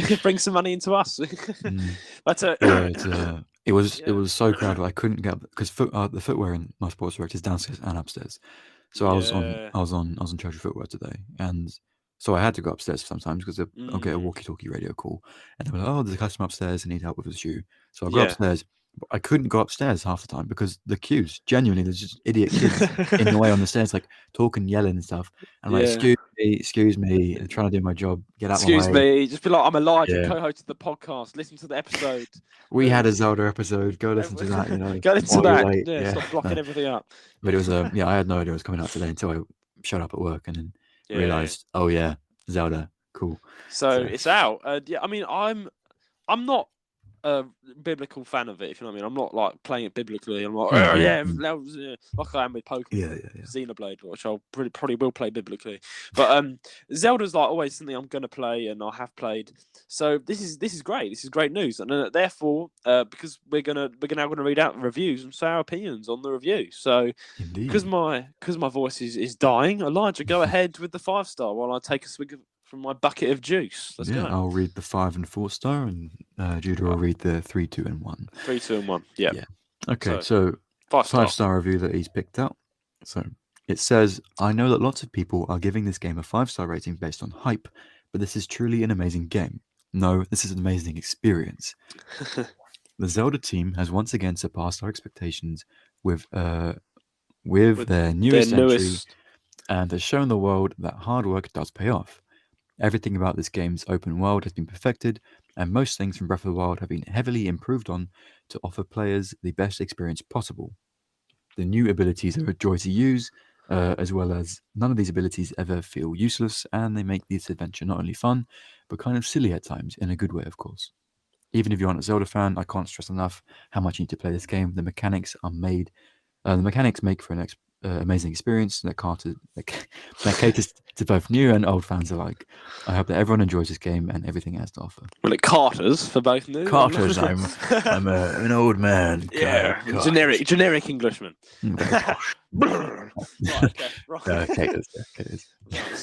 could bring some money into us. But it was so crowded. I couldn't get because the footwear in my sports direct is downstairs and upstairs. So I was on charge of footwear today, and so I had to go upstairs sometimes because I'll get a walkie-talkie radio call, and they were like, "Oh, there's a customer upstairs and need help with his shoe." So I go upstairs. But I couldn't go upstairs half the time because the queues, genuinely, there's just idiot kids in the way on the stairs, like talking, yelling and stuff. And like, excuse me, I'm trying to do my job. Get out my way. Excuse me, just be like, I'm Elijah, co-host of the podcast. Listen to the episode. We had a Zelda episode. Go listen to that. Go listen to that. Stop blocking everything up. But it was I had no idea it was coming out today until I showed up at work and then realized, Zelda, cool. So it's out. I mean, I'm not a biblical fan of it, if you know what I mean. I'm not like playing it biblically. I'm like, like I am with Pokemon, Xenoblade, which I'll probably will play biblically. But Zelda's like always something I'm gonna play, and I have played. So this is great. This is great news, and therefore, because we're now gonna read out reviews and say our opinions on the review. So because my voice is dying, Elijah, go ahead with the 5-star while I take a swig from my bucket of juice. Let's go. I'll read the 5 and 4-star, and Judah will read the 3, 2, and 1. 3, 2, and 1. Yeah. Okay, so 5-star review that he's picked out. So it says, I know that lots of people are giving this game a 5-star rating based on hype, but this is truly an amazing game. No, this is an amazing experience. The Zelda team has once again surpassed our expectations with their newest entry, and has shown the world that hard work does pay off. Everything about this game's open world has been perfected, and most things from Breath of the Wild have been heavily improved on to offer players the best experience possible. The new abilities are a joy to use, as well as none of these abilities ever feel useless, and they make this adventure not only fun, but kind of silly at times, in a good way, of course. Even if you aren't a Zelda fan, I can't stress enough how much you need to play this game. The mechanics make for an amazing experience that caters to both new and old fans alike. I hope that everyone enjoys this game and everything it has to offer. Well, it caters for both new. Caters. I'm an old man. Yeah, generic Englishman. Right.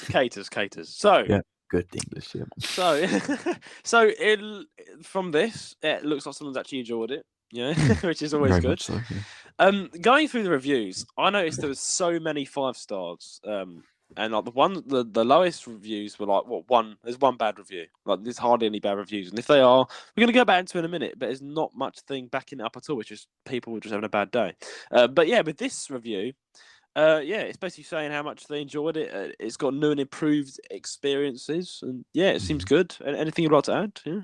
Caters. So yeah, good English. Yeah. So from this, it looks like someone's actually enjoyed it. Yeah, which is always good. So, yeah. Going through the reviews, I noticed there was so many 5 stars And like the lowest reviews were like one. There's one bad review. Like there's hardly any bad reviews, and if they are, we're gonna go back into it in a minute. But there's not much thing backing it up at all. It's just people just having a bad day. But yeah, with this review, yeah, it's basically saying how much they enjoyed it. It's got new and improved experiences, and yeah, it seems good. Anything you'd like to add? Yeah.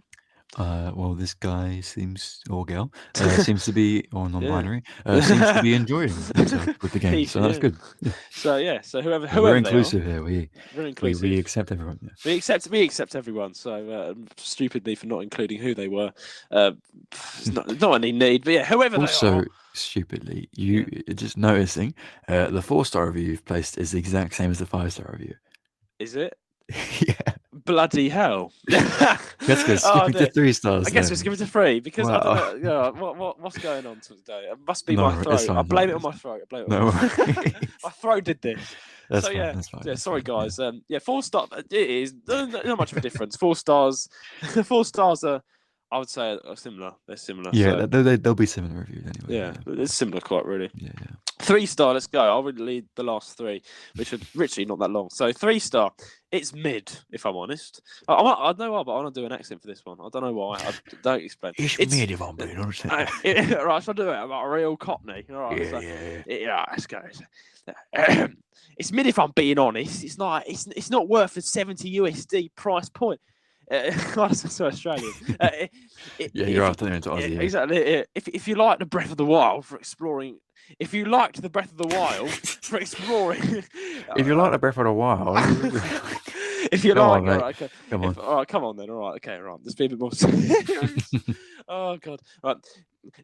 Well, this guy seems, or girl, seems to be, or non-binary, Yeah. seems to be enjoying themselves with the game. So that's Yeah. good. Yeah. So yeah, so We're whoever inclusive they are, here. we're We inclusive. accept everyone. Yeah. We accept everyone. So stupid me for not including who they were. It's not any need, but yeah, whoever they Also, are. stupidly, you just noticing, the 4-star review you've placed is the exact same as the 5-star review. Is it? Yeah. Bloody hell! Let's go skipping to 3 stars. I guess we're skipping to 3 because I Wow. don't know. What's going on today? It must be No, my it's throat. fine, I no blame it on worries. my throat. I blame it No on my worries. my throat did this. That's So fine. yeah, That's fine. yeah. That's Sorry, fine, guys. Yeah, 4 star. It is not much of a difference. 4 stars. 4 stars are, I would say, are similar. They're similar. Yeah, So, they'll be similar reviews anyway. yeah, it's similar quite really. Yeah. 3 star, let's go. I'll lead the last 3, which are literally not that long. So 3 star, it's mid, if I'm honest. I know why, but I want to do an accent for this one. I don't know why. I don't explain. It's mid if I'm being honest. Right, so I'll do it about a real Cockney. All right, yeah, let's go. It's mid if I'm being honest. It's not worth a 70 USD price point. That's so Australian. Yeah, you're after into Aussie. Yeah. Exactly. If you like the Breath of the Wild for exploring, if you liked the Breath of the Wild for exploring, If you like the Breath of the Wild, if you Come like, on, mate. all right, okay. Come on. All right, come on then. All right, okay, right. Let's be a bit more serious. Oh god, right.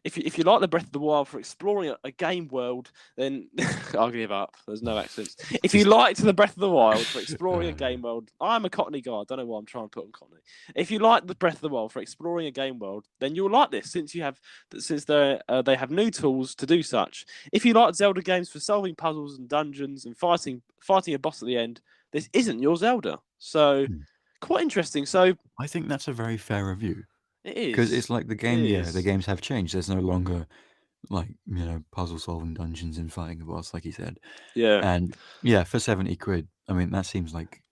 If you like the Breath of the Wild for exploring a game world, then I'll give up. There's no accents. If you liked the Breath of the Wild for exploring a game world, I'm a Cockney guy. I don't know why I'm trying to put on Cockney. If you like the Breath of the Wild for exploring a game world, then you'll like this since they have new tools to do such. If you like Zelda games for solving puzzles and dungeons and fighting a boss at the end, this isn't your Zelda. So quite interesting. So I think that's a very fair review. it is Because it's like the game, is. the games have changed. There's no longer like, puzzle solving dungeons and fighting a boss, like you said. Yeah. And yeah, for 70 quid, I mean, that seems like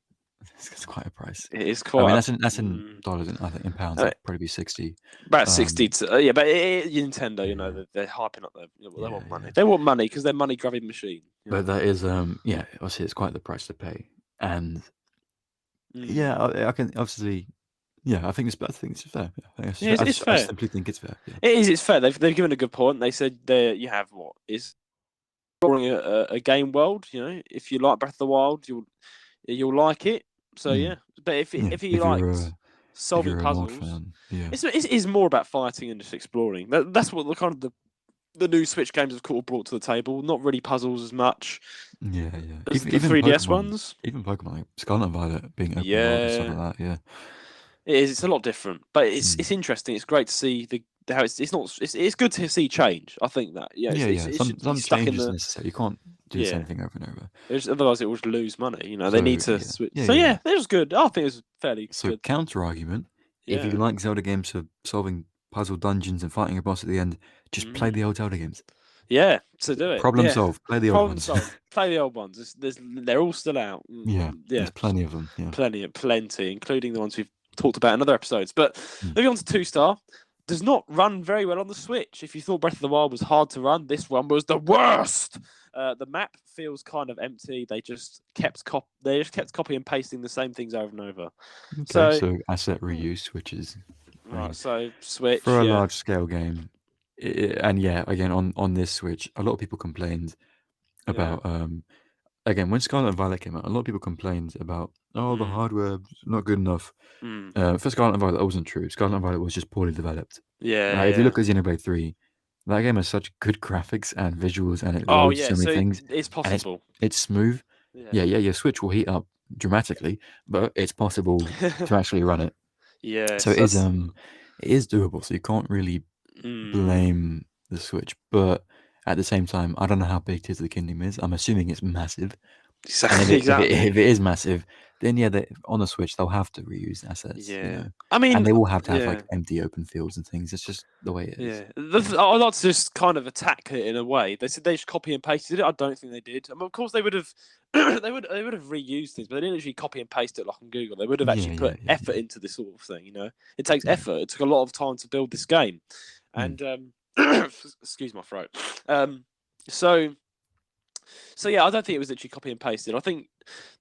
it's quite a price. It is quite. I mean, that's in dollars, and I think in pounds, that'd probably be 60. About 60 to, yeah, but Nintendo, they're hyping up they want money. They want money because they're money grabbing machine. But that is, obviously it's quite the price to pay. And yeah, I can obviously, I think it's fair. It's fair. I simply think it's fair. Yeah. It is. It's fair. They've given a good point. They said you have what is exploring a game world. If you like Breath of the Wild, you'll like it. So yeah, but if you like solving puzzles, it is more about fighting and just exploring. That's what the new Switch games have brought to the table. Not really puzzles as much. Yeah. As the 3DS ones. Even Pokemon, like Scarlet and Violet being open world and stuff like that. Yeah. It is. It's a lot different, but it's interesting. It's great to see how it's good to see change. I think that Some change is necessary. You can't do the same thing over and over. Otherwise, it would lose money. They need to switch. So it was good. I think it was fairly good. So counter argument: if you like Zelda games for solving puzzle dungeons and fighting a boss at the end, just play the old Zelda games. Yeah, to do it. Problem solved. Play the old ones. Play the old ones. They're all still out. There's plenty of them. Yeah. Plenty, including the ones we've talked about in other episodes. But moving on to 2-star, does not run very well on the Switch. If you thought Breath of the Wild was hard to run, this one was the worst. The map feels kind of empty. They just kept copy and pasting the same things over and over. Okay, so asset reuse, which is right. So Switch for a large scale game, and again on this Switch, a lot of people complained about again when Scarlet and Violet came out. A lot of people complained about the hardware not good enough. For Scarlet and Violet, that wasn't true. Scarlet and Violet was just poorly developed. If you look at Xenoblade 3, that game has such good graphics and visuals, and it loads so many things. It's possible. It's smooth. Your Switch will heat up dramatically, but it's possible to actually run it. Yeah. So it is doable. So you can't really blame the Switch, but at the same time, I don't know how big Tears of the Kingdom is. I'm assuming it's massive. Exactly. If it is massive, then yeah, on the Switch they'll have to reuse assets, you Yeah, know, I and mean, they will have to have yeah. like empty open fields and things. It's just the way it is. Yeah, I'd like to just kind of attack it in a way. They said they just copy and pasted it. I don't think they did. I mean, of course, they would have, they would have reused things, but they didn't actually copy and paste it like on Google. They would have Yeah, actually yeah, put yeah, effort yeah. into this sort of thing. You know, it takes Yeah. effort. It took a lot of time to build this game, Mm. and excuse my throat. So yeah, I don't think it was actually copy and pasted. I think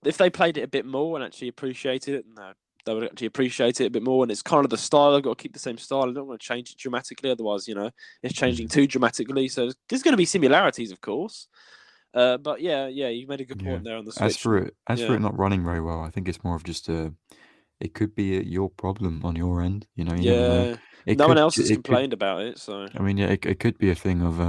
if they played it a bit more and actually appreciated it, no, they would actually appreciate it a bit more. And it's kind of the style. I've got to keep the same style. I don't want to change it dramatically, otherwise, you know, it's changing too dramatically. So there's going to be similarities, of course. But yeah, you made a good Yeah. point there on the As Switch. for And, it, as for yeah, it not running very well, I think it's more of just it could be your problem on your end. You know, you never know. yeah. It No one could, else has it could. complained about it, so I mean, yeah, it could be a thing of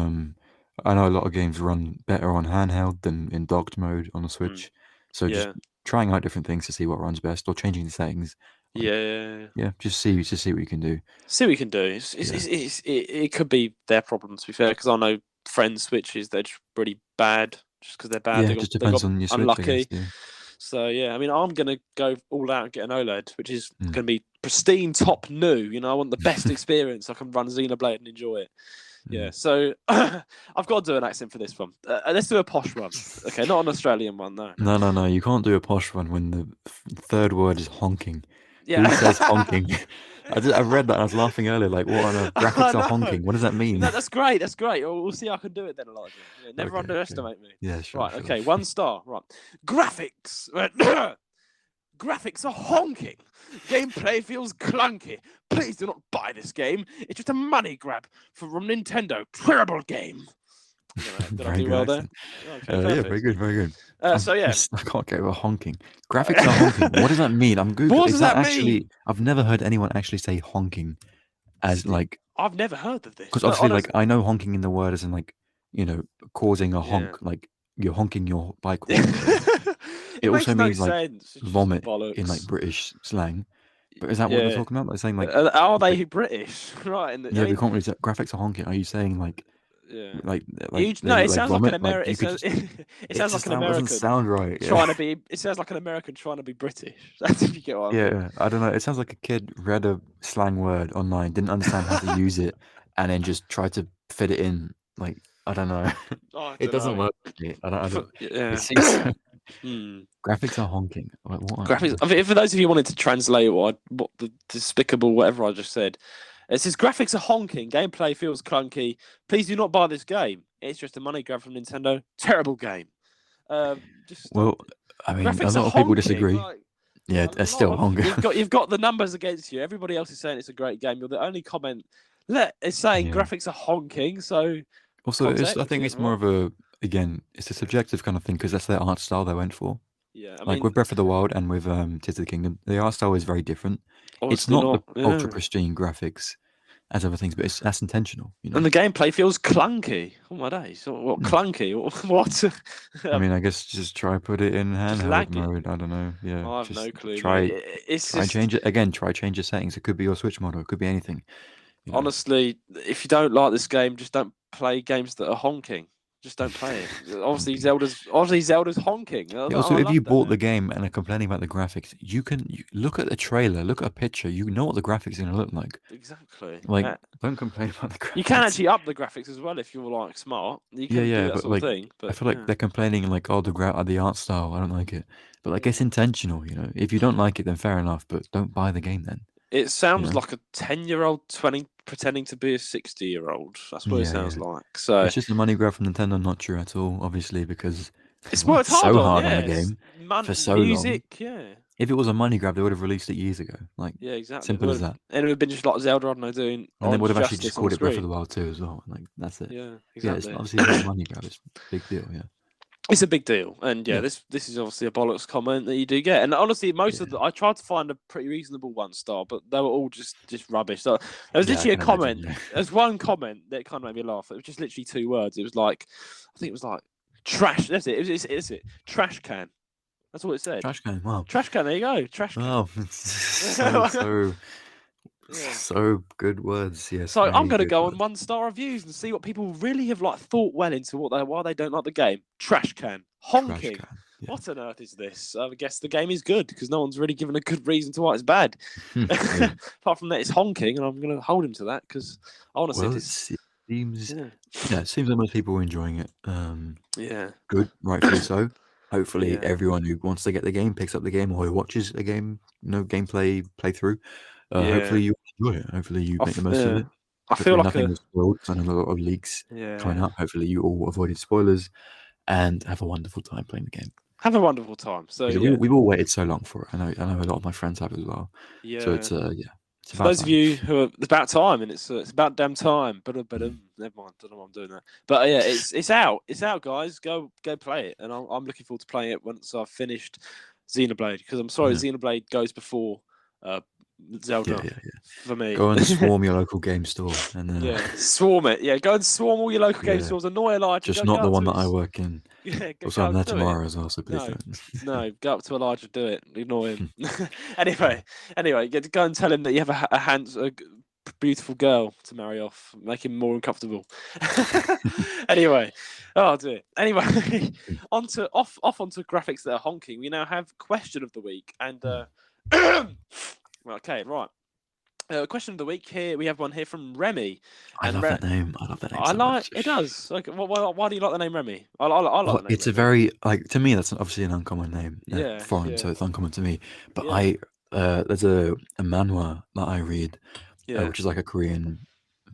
I know a lot of games run better on handheld than in docked mode on the Switch. So just yeah, trying out different things to see what runs best, or changing the settings. Like, yeah. yeah, just see what you can do. See what we can do. Yeah, It could be their problem, to be fair, because I know friends' Switches, they're just pretty bad. Just because they're bad, yeah. It just they depends got on your Switch, I guess. unlucky. Yeah. So yeah, I mean, I'm gonna go all out and get an OLED, which is Mm. gonna be pristine, top new. You know, I want the best experience. I can run Xenoblade and enjoy it. Yeah. Mm. So I've got to do an accent for this one. Let's do a posh one. Okay, not an Australian one. No. No. You can't do a posh one when the third word is honking. Yeah. Who says honking? I read that and I was laughing earlier. Like, what on earth? I Graphics are know. honking. What does that mean? No, that's great. That's great. We'll see how I can do it then, Elijah. Yeah, never Okay. underestimate me. Yeah, sure, Right. sure. Okay. 1 star. Right. Graphics. Graphics are honking. Gameplay feels clunky. Please do not buy this game. It's just a money grab from Nintendo. Terrible game. Did I Very do good well there? accent. Okay, Yeah, perfect. very good, very good. So yeah, I can't get over honking. Graphics are honking. What does that mean? I'm Googling. what Is does that that actually? mean? I've never heard anyone actually say honking as like, I've never heard of this. because No, obviously, like, honestly. I know honking in the word as in like, you know, causing a Yeah. honk, like you're honking your bike horn. It also makes no means like sense. It's just vomit in bollocks. like British slang. But is that what they're Yeah. talking about? Like saying like, Are they like British? Right. I yeah, we mean, can't really say graphics are honking. Are you saying like yeah. like No, they it look like sounds like an vomit? Like American. you could just It sounds like an doesn't American sound right. Yeah. trying to be. It sounds like an American trying to be British. That's if you get what I mean. Yeah, I don't know. It sounds like a kid read a slang word online, didn't understand how to use it, and then just tried to fit it in. Like, I don't know. Oh, I It don't doesn't know. work for me. I don't. Yeah. It seems so, Hmm. graphics are honking. Like, what? Graphics. I mean, for those of you who wanted to translate what the despicable whatever I just said, it says graphics are honking. Gameplay feels clunky. Please do not buy this game. It's just a money grab from Nintendo. Terrible game. Just Well, I mean, a graphics are lot of people honking. disagree. Like, Yeah, a it's lot still of honking. you've got the numbers against you. Everybody else is saying it's a great game. You're the only comment is saying Yeah. graphics are honking. So Also, context, I think it's more of again, it's a subjective kind of thing because that's their art style they went for. yeah. I Like mean, with Breath of the Wild and with Tears of the Kingdom, the art style is very different. It's obviously not the not. Yeah. ultra pristine graphics as other things, but that's intentional, you know. And the gameplay feels clunky. Oh my days! What clunky? What? I mean, I guess just try put it in Just handheld laggy. mode. I don't know. Yeah, I have just no clue. try It's try just change it again. Try change the settings. It could be your Switch model. It could be anything. You know. honestly, if you don't like this game, just don't play games that are honking. Just don't play it. Obviously, Zelda's honking. Yeah, also, if you bought the game and are complaining about the graphics, you look at the trailer, look at a picture. You know what the graphics are going to look like. Exactly. Like, don't complain about the graphics. You can actually up the graphics as well if you're like smart. You can do that but sort like, of thing. But I feel like they're complaining like, oh, the art style, I don't like it. But like, it's intentional, you know. If you don't like it, then fair enough. But don't buy the game then. it sounds you know? like a 10-year-old pretending to be a 60-year-old. That's what it Yeah, sounds yeah. like. So It's just a money grab from Nintendo. Not true at all, obviously, because it's they worked worked hard so on, hard on the yes. game for so Music, long. yeah. If it was a money grab, they would have released it years ago. Like, Yeah, exactly. simple as that. And it would have been just like Zelda, I don't know, doing And they would have actually Justice just on called the it Breath of screen. the Wild 2 as well. Like, that's it. Yeah, Yeah, it's exactly. obviously not a money grab. It's a big deal, yeah. It's a big deal, and Yeah. this is obviously a bollocks comment that you do get. And honestly, most of I tried to find a pretty reasonable 1 star, but they were all just rubbish. So there was literally a comment. There's one comment that kind of made me laugh. It was just literally 2 words. It was like, I think it was like trash. That's it. It's it. Trash can. That's all it said. Trash can. Wow. Trash can. There you go. Trash can. Wow. So good words. Yes. So I'm going to go on 1 star reviews and see what people really have like thought well into why they don't like the game. Trash can. Honking. Yeah. What on earth is this? I guess the game is good because no one's really given a good reason to why it's bad. Yeah. Apart from that, it's honking, and I'm going to hold him to that because I want to see Well, this. it seems Yeah. it seems like most people are enjoying it. Yeah. Good, rightfully so. Hopefully, Yeah. everyone who wants to get the game picks up the game, or who watches a game, gameplay playthrough. Yeah. Hopefully you enjoy it. Hopefully you make the most of Yeah. it. I feel Hopefully like nothing a was spoiled. 'Cause I know a lot of leaks coming yeah. up. Hopefully you all avoided spoilers and have a wonderful time playing the game. Have a wonderful time. So Because yeah. we've all waited so long for it. I know a lot of my friends have as well. So Yeah. it's it's For about those of time. you who are, it's about time, and it's about damn time. But never mind, don't know why I'm doing that. But yeah, it's out. It's out, guys. Go play it, and I'm looking forward to playing it once I've finished Xenoblade. Because I'm sorry, Yeah. Xenoblade goes before Zelda Yeah. for me. Go and swarm your local game store and Yeah, swarm it. Yeah, go and swarm all your local game Yeah. stores. Annoy Elijah. just go not the up one to that I his- work in. Yeah, Also, go I'm there do it. tomorrow as well, so please No, don't. no, go up to Elijah, do it, ignore him. anyway, get to go and tell him that you have a beautiful girl to marry off, make him more uncomfortable. Anyway, oh dear. Anyway, off onto graphics that are honking. We now have question of the week, and okay, right. Question of the week here. We have one here from Remy. I love that name. I love that name I so like much. it. Does like why do you like the name Remy? I like Well, the name. it's a Remy. very to me that's obviously an uncommon name. Yeah, Foreign, yeah. so it's uncommon to me. But Yeah. there's a manhwa that I read, Yeah. which is like a Korean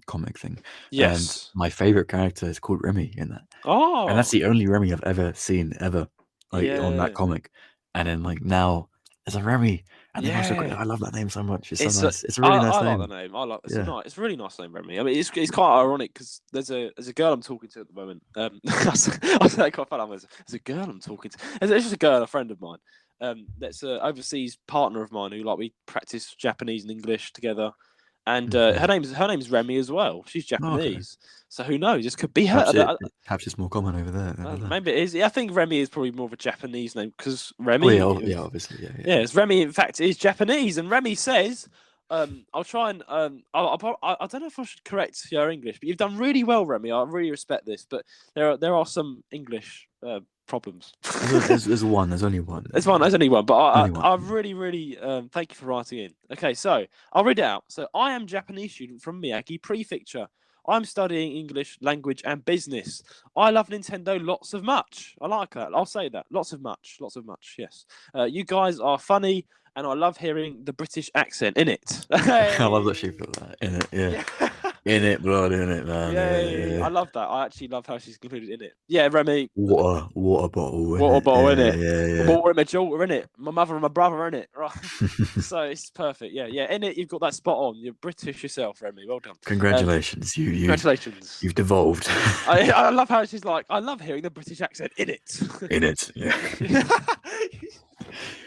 comic thing. Yes. And my favorite character is called Remy in that. Oh. And that's the only Remy I've ever seen ever, like on Yeah. that comic. And then like now there's a Remy, and they're also great. Yeah. I love that name so much. It's It's so nice. It's a really nice I name. like the name. I like it's Yeah. nice. It's a really nice name, Remy. I mean, it's quite ironic because there's a girl I'm talking to at the moment. I say that quite fun. There's a girl I'm talking to. It's just a girl, a friend of mine. That's an overseas partner of mine who like we practice Japanese and English together. And her name's Remy as well. She's Japanese, so who knows? This could be her. Perhaps it's more common over there. Maybe it is. I think Remy is probably more of a Japanese name because Remy. Yeah, obviously, yeah. Yes, Remy in fact is Japanese, and Remy says, "I'll try and I don't know if I should correct your English, but you've done really well, Remy. I really respect this, but there are some English problems. There's one. There's only one. There's only one. But I one. really thank you for writing in. Okay, so I'll read it out. So I am Japanese student from Miyagi Prefecture. I'm studying English, language, and business. I love Nintendo lots of much. I like that. I'll say that. Lots of much. Yes. You guys are funny, and I love hearing the British accent in it. I love that she put that in it. Yeah. In it, blood, in it, man. Yeah. I love that. I actually love how she's included in it. Yeah, Remy. Water bottle. Water bottle in it. Yeah. Water in my jewelry in it. My mother and my brother in it. Right. So it's perfect. Yeah. In it, you've got that spot on. You're British yourself, Remy. Well done. Congratulations. Congratulations. You've devolved. I love how she's like, I love hearing the British accent in it. In it, yeah.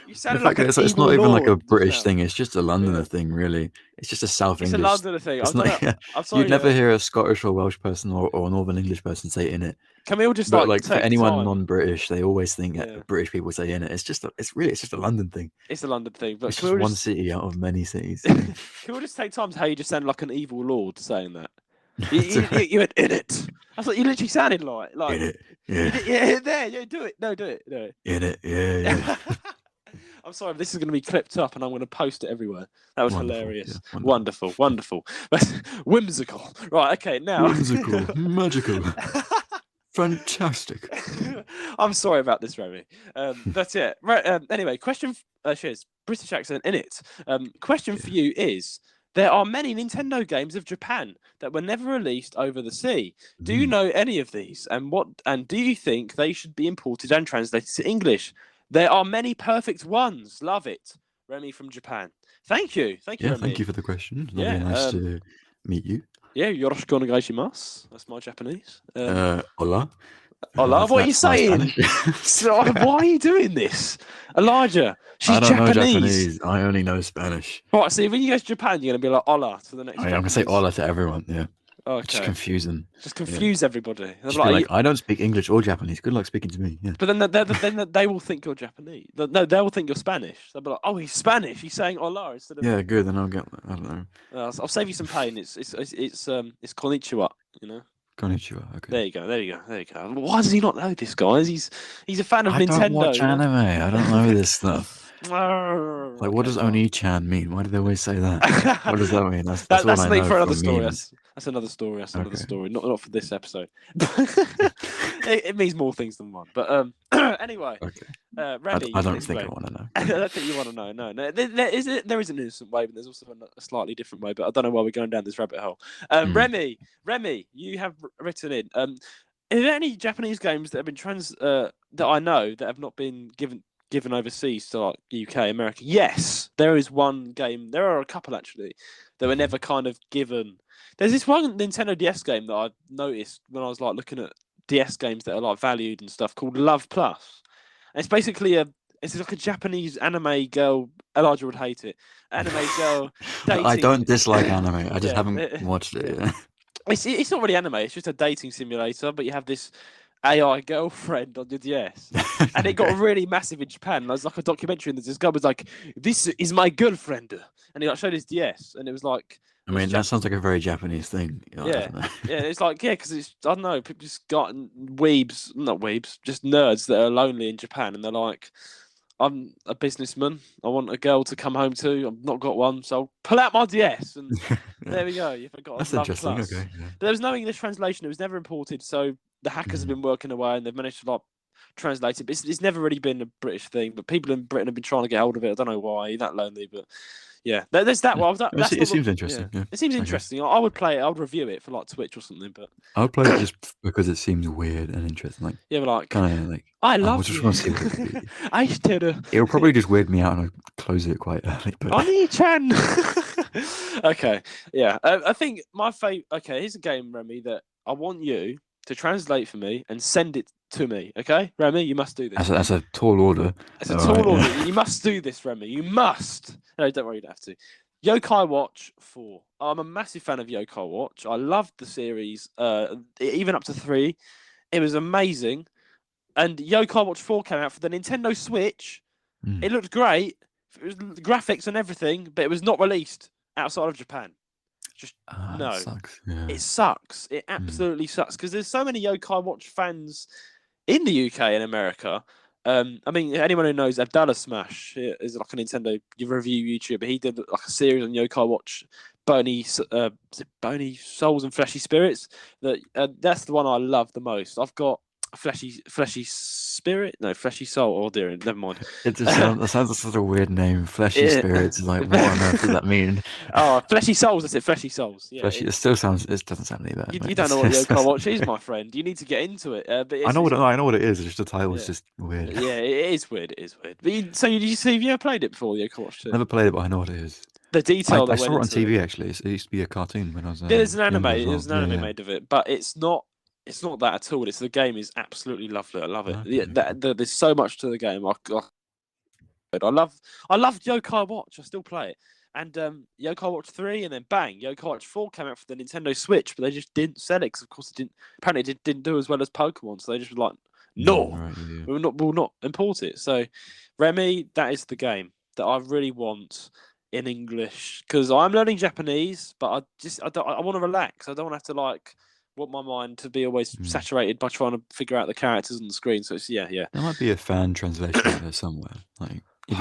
You sounded the like fact that it's not even like a British thing. It's just a Londoner thing, really. It's just a South English. It's a Londoner thing. I'm sorry, you'd never hear a Scottish or Welsh person or a Northern English person say in it. Can we all just like for anyone non-British, they always think British people say in it. It's just a London thing. It's a London thing, but it's just one city out of many cities. Can we just take time to how you just sound like an evil lord saying that? You went in it. That's what you literally sounded like. In it, yeah. Yeah, do it. No, do it. No. In it, yeah. I'm sorry, this is going to be clipped up and I'm going to post it everywhere. That was hilarious. Yeah, wonderful. Whimsical. Right, okay, now. Whimsical, magical, fantastic. I'm sorry about this, Remy. That's it. Right, anyway, question. Cheers. British accent in it. Question for you is: there are many Nintendo games of Japan that were never released over the sea. Do you know any of these? And do you think they should be imported and translated to English? There are many perfect ones. Love it. Remy from Japan. Thank you. Yeah, Remy. thank you for the question. Lovely, nice to meet you. Yeah, yoroshiku onegaishimasu. That's my Japanese. Hola. Hola, what are you saying? So, why are you doing this? Elijah, she's Japanese. I don't know Japanese. I only know Spanish. Right, so when you go to Japan, you're going to be like hola to the next I'm going to say hola to everyone, yeah. Okay. Just confusing. Just confuse everybody. Just like, I don't speak English or Japanese. Good luck speaking to me. Yeah. But then they will think you're Japanese. No, they will think you're Spanish. They'll be like, oh, he's Spanish. He's saying hola instead of. Yeah, good. Then I'll get. I don't know. I'll save you some pain. It's konnichiwa. You know. Konnichiwa. Okay. There you go. There you go. There you go. Why does he not know this, guys? He's a fan of I Nintendo. don't watch anime. I don't know this stuff. Like, what does well. Oni-chan mean? Why do they always say that? What does that mean? That's all That's I something know for another from story. memes. That's another story. That's another Okay. story. Not for this episode. It means more things than one. But anyway, Okay. Remy, I you can don't think I explain. want to know. I don't think you want to know. No. There is an innocent way, but there's also a slightly different way. But I don't know why we're going down this rabbit hole. Remy, you have written in. Are there any Japanese games that have been that I know that have not been given overseas to like UK, America? Yes, there is one game. There are a couple actually that were never kind of given. There's this one Nintendo DS game that I noticed when I was like looking at DS games that are like valued and stuff called Love Plus. And it's basically it's like a Japanese anime girl. Elijah would hate it. Anime girl dating. I don't dislike anime. I just Yeah. haven't watched it. Yeah. It's not really anime. It's just a dating simulator, but you have this AI girlfriend on your DS, and it got really massive in Japan. There's like a documentary, and this guy was like, "This is my girlfriend," and he like showed his DS, and it was like. I mean, that sounds like a very Japanese thing. Yeah, it's like because it's I don't know, people just got not weebs, just nerds that are lonely in Japan, and they're like, I'm a businessman. I want a girl to come home to. I've not got one, so I'll pull out my DS, and there we go. You've got That's Love interesting. Plus. Okay. Yeah. But there was no English translation. It was never imported, so the hackers have been working away, and they've managed to like translate it. But it's never really been a British thing. But people in Britain have been trying to get hold of it. I don't know why. You're that lonely, but. Yeah, there's that one. It seems interesting. Yeah. It seems interesting. I would play it. I would review it for like Twitch or something. But I would play it just because it seems weird and interesting. Like yeah, but like kind of like I love just you. want to see what it would be. I did It'll probably just weird me out and I'll close it quite early. But Oni-chan. Okay, yeah. I think my favorite. Okay, here's a game, Remy, that I want you to translate for me and send it to me. Okay, Remy, you must do this. That's a tall order. It's a tall order. You must do this, Remy. You must. No, don't worry, you don't have to. Yokai Watch 4. I'm a massive fan of Yokai Watch. I loved the series, even up to 3. It was amazing. And Yokai Watch 4 came out for the Nintendo Switch. It looked great. It was graphics and everything, but it was not released outside of Japan. Just no. It sucks. Yeah. It sucks. It absolutely sucks because there's so many Yokai Watch fans in the UK and America. I mean, anyone who knows Abdallah Smash is like a Nintendo review YouTuber. He did like a series on Yokai Watch, Bony Souls and Fleshy Spirits. That's the one I love the most. I've got fleshy spirit, no fleshy soul. Oh dear, never mind. It just sounds like such a weird name. Fleshy spirits. Like what on earth does that mean? Oh, fleshy souls. That's it. Fleshy souls. Yeah, fleshy. It still sounds. It doesn't sound any better. You don't know what Yokai Watch is, my friend. You need to get into it. But I know what it is. Just the title is just weird. Yeah, it is weird. It is weird. But have you ever played it before? Yokai Watch 2? Never played it, but I know what it is. The detail I saw it on TV actually. It used to be a cartoon when I was. There's an anime. There's an anime made of it, but it's not. It's not that at all. The game is absolutely lovely. I love it. Okay. There's so much to the game. I love Yokai Watch. I still play it. And Yokai Watch 3, and then bang, Yokai Watch 4 came out for the Nintendo Switch, but they just didn't sell it because, of course, it didn't do as well as Pokemon. So they just were like, no, we'll not import it. So, Remy, that is the game that I really want in English because I'm learning Japanese, but I want to relax. I don't want to have to want my mind to be always saturated by trying to figure out the characters on the screen. So it's yeah. There might be a fan translation out there somewhere. Like if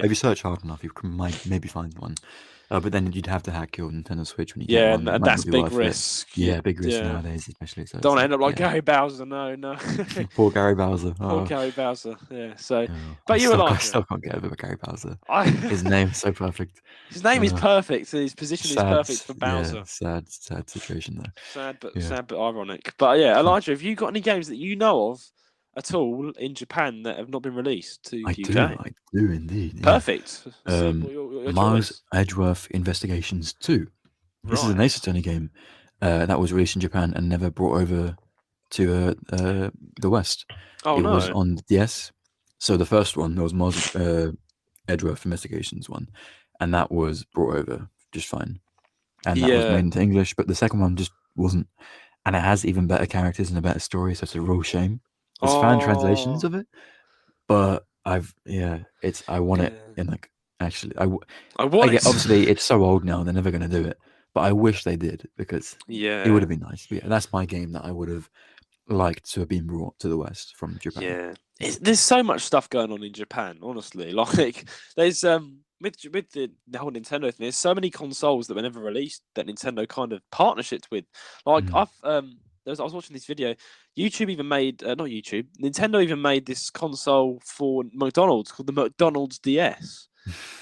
you search hard enough, you might maybe find one. But then you'd have to hack your Nintendo Switch when you get one. And that's big risk. Yeah, big risk nowadays, especially. So don't end up like Gary Bowser. No. Poor Gary Bowser. Poor Gary Bowser. Yeah. So, but I still can't get over Gary Bowser. His name is so perfect. His name is perfect. So his position is perfect for Bowser. Yeah, sad situation though. Sad but ironic. But yeah, Elijah, have you got any games that you know of at all in Japan that have not been released to the UK? I do indeed. Perfect. Mars Edgeworth Investigations 2. This is an Ace Attorney game that was released in Japan and never brought over to the West. It was on the DS. So the first one, there was Mars Edgeworth Investigations 1, and that was brought over just fine. And that was made into English, but the second one just wasn't. And it has even better characters and a better story, so it's a real shame. There's fan translations of it, but I want it in actually. Obviously, it's so old now; they're never going to do it. but I wish they did because it would Yeah. have been nice. But yeah, that's my game that I would have liked to have been brought to the West from Japan. Yeah, there's so much stuff going on in Japan. Honestly, like there's with the whole Nintendo thing. There's so many consoles that were never released that Nintendo kind of partnerships with. Like Mm. I was watching this video. YouTube even made not YouTube. Nintendo even made this console for McDonald's called the McDonald's DS.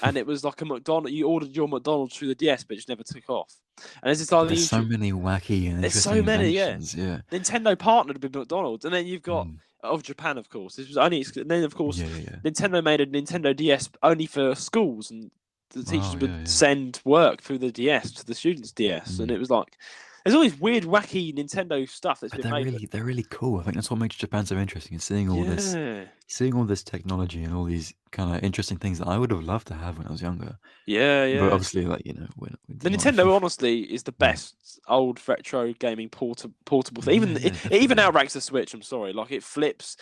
And it was like a McDonald's. You ordered your McDonald's through the DS, but it just never took off. And there's this like There's so YouTube. many wacky and There's interesting so many, yeah. inventions. Yeah. Nintendo partnered with McDonald's, and then you've got Mm. of Japan, of course. This was only, and then of course Yeah. Nintendo made a Nintendo DS only for schools, and the teachers Wow. would Yeah. send work through the DS to the students' DS, and Mm. it was like there's all this weird, wacky Nintendo stuff that's But been made. they're really cool. I think that's what makes Japan so interesting. Is seeing all this technology and all these kind of interesting things that I would have loved to have when I was younger. But yeah. obviously, like we're The not. Nintendo, honestly, is the best old retro gaming portable thing. Even Yeah, it even outranks the Switch. I'm sorry, like it flips,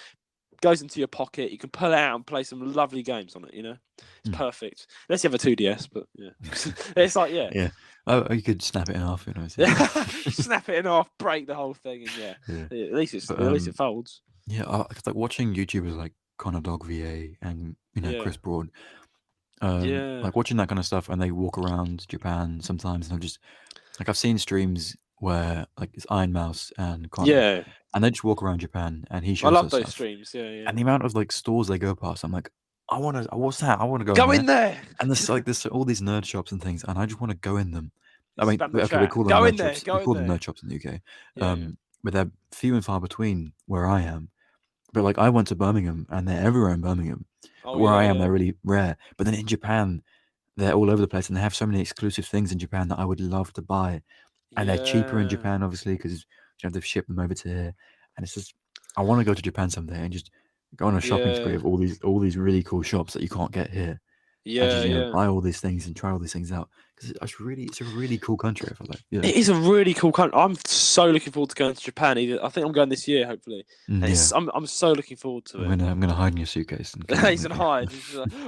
goes into your pocket. You can pull it out and play some lovely games on it. You know, it's perfect. Unless you have a 2DS, but yeah, it's like Yeah. Oh, you could snap it in half. snap it in half, break the whole thing, and Yeah. at least it's But, at least it folds. Yeah, it's like watching YouTubers like Connor Dog VA and Chris Broad. Yeah. Like watching that kind of stuff, and they walk around Japan sometimes, and I'm just like, I've seen streams where like it's Iron Mouse and Connor, Yeah, and they just walk around Japan, and he I shows love us those stuff, streams. Yeah. and the amount of like stores they go past, I'm like, what's that? I want to Go in in there. And there's all these nerd shops and things, and I just want to go in them. I mean, Spam the okay, we chat. call them Go nerd in there. shops. Go We in call them there. nerd shops in the UK, Yeah. but they're few and far between where I am. But like I went to Birmingham, and they're everywhere in Birmingham. Oh, But where I am, yeah. they're really rare. But then in Japan, they're all over the place, and they have so many exclusive things in Japan that I would love to buy. And they're cheaper in Japan, obviously, because they've shipped them over to here. And it's just, I want to go to Japan someday and just go on a shopping spree of all these really cool shops that you can't get here. And just buy all these things and try all these things out, because it's a really cool country. I feel like It is a really cool country. I'm so looking forward to going to Japan. I think I'm going this year, hopefully. I'm so looking forward to it. I'm gonna hide in your suitcase. He's gonna hide.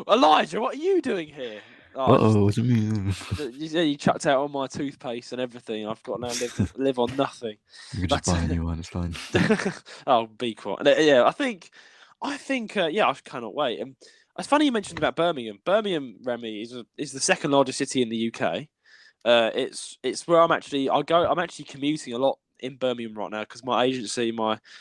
Elijah, what are you doing here? What's it mean? You chucked out all my toothpaste and everything. I've got now live on nothing. You can just buy a new one. It's fine. Oh, be quiet. Yeah, I think. I cannot wait. It's funny you mentioned about Birmingham. Birmingham, Remy, is the second largest city in the UK. It's where I'm actually commuting a lot in Birmingham right now because my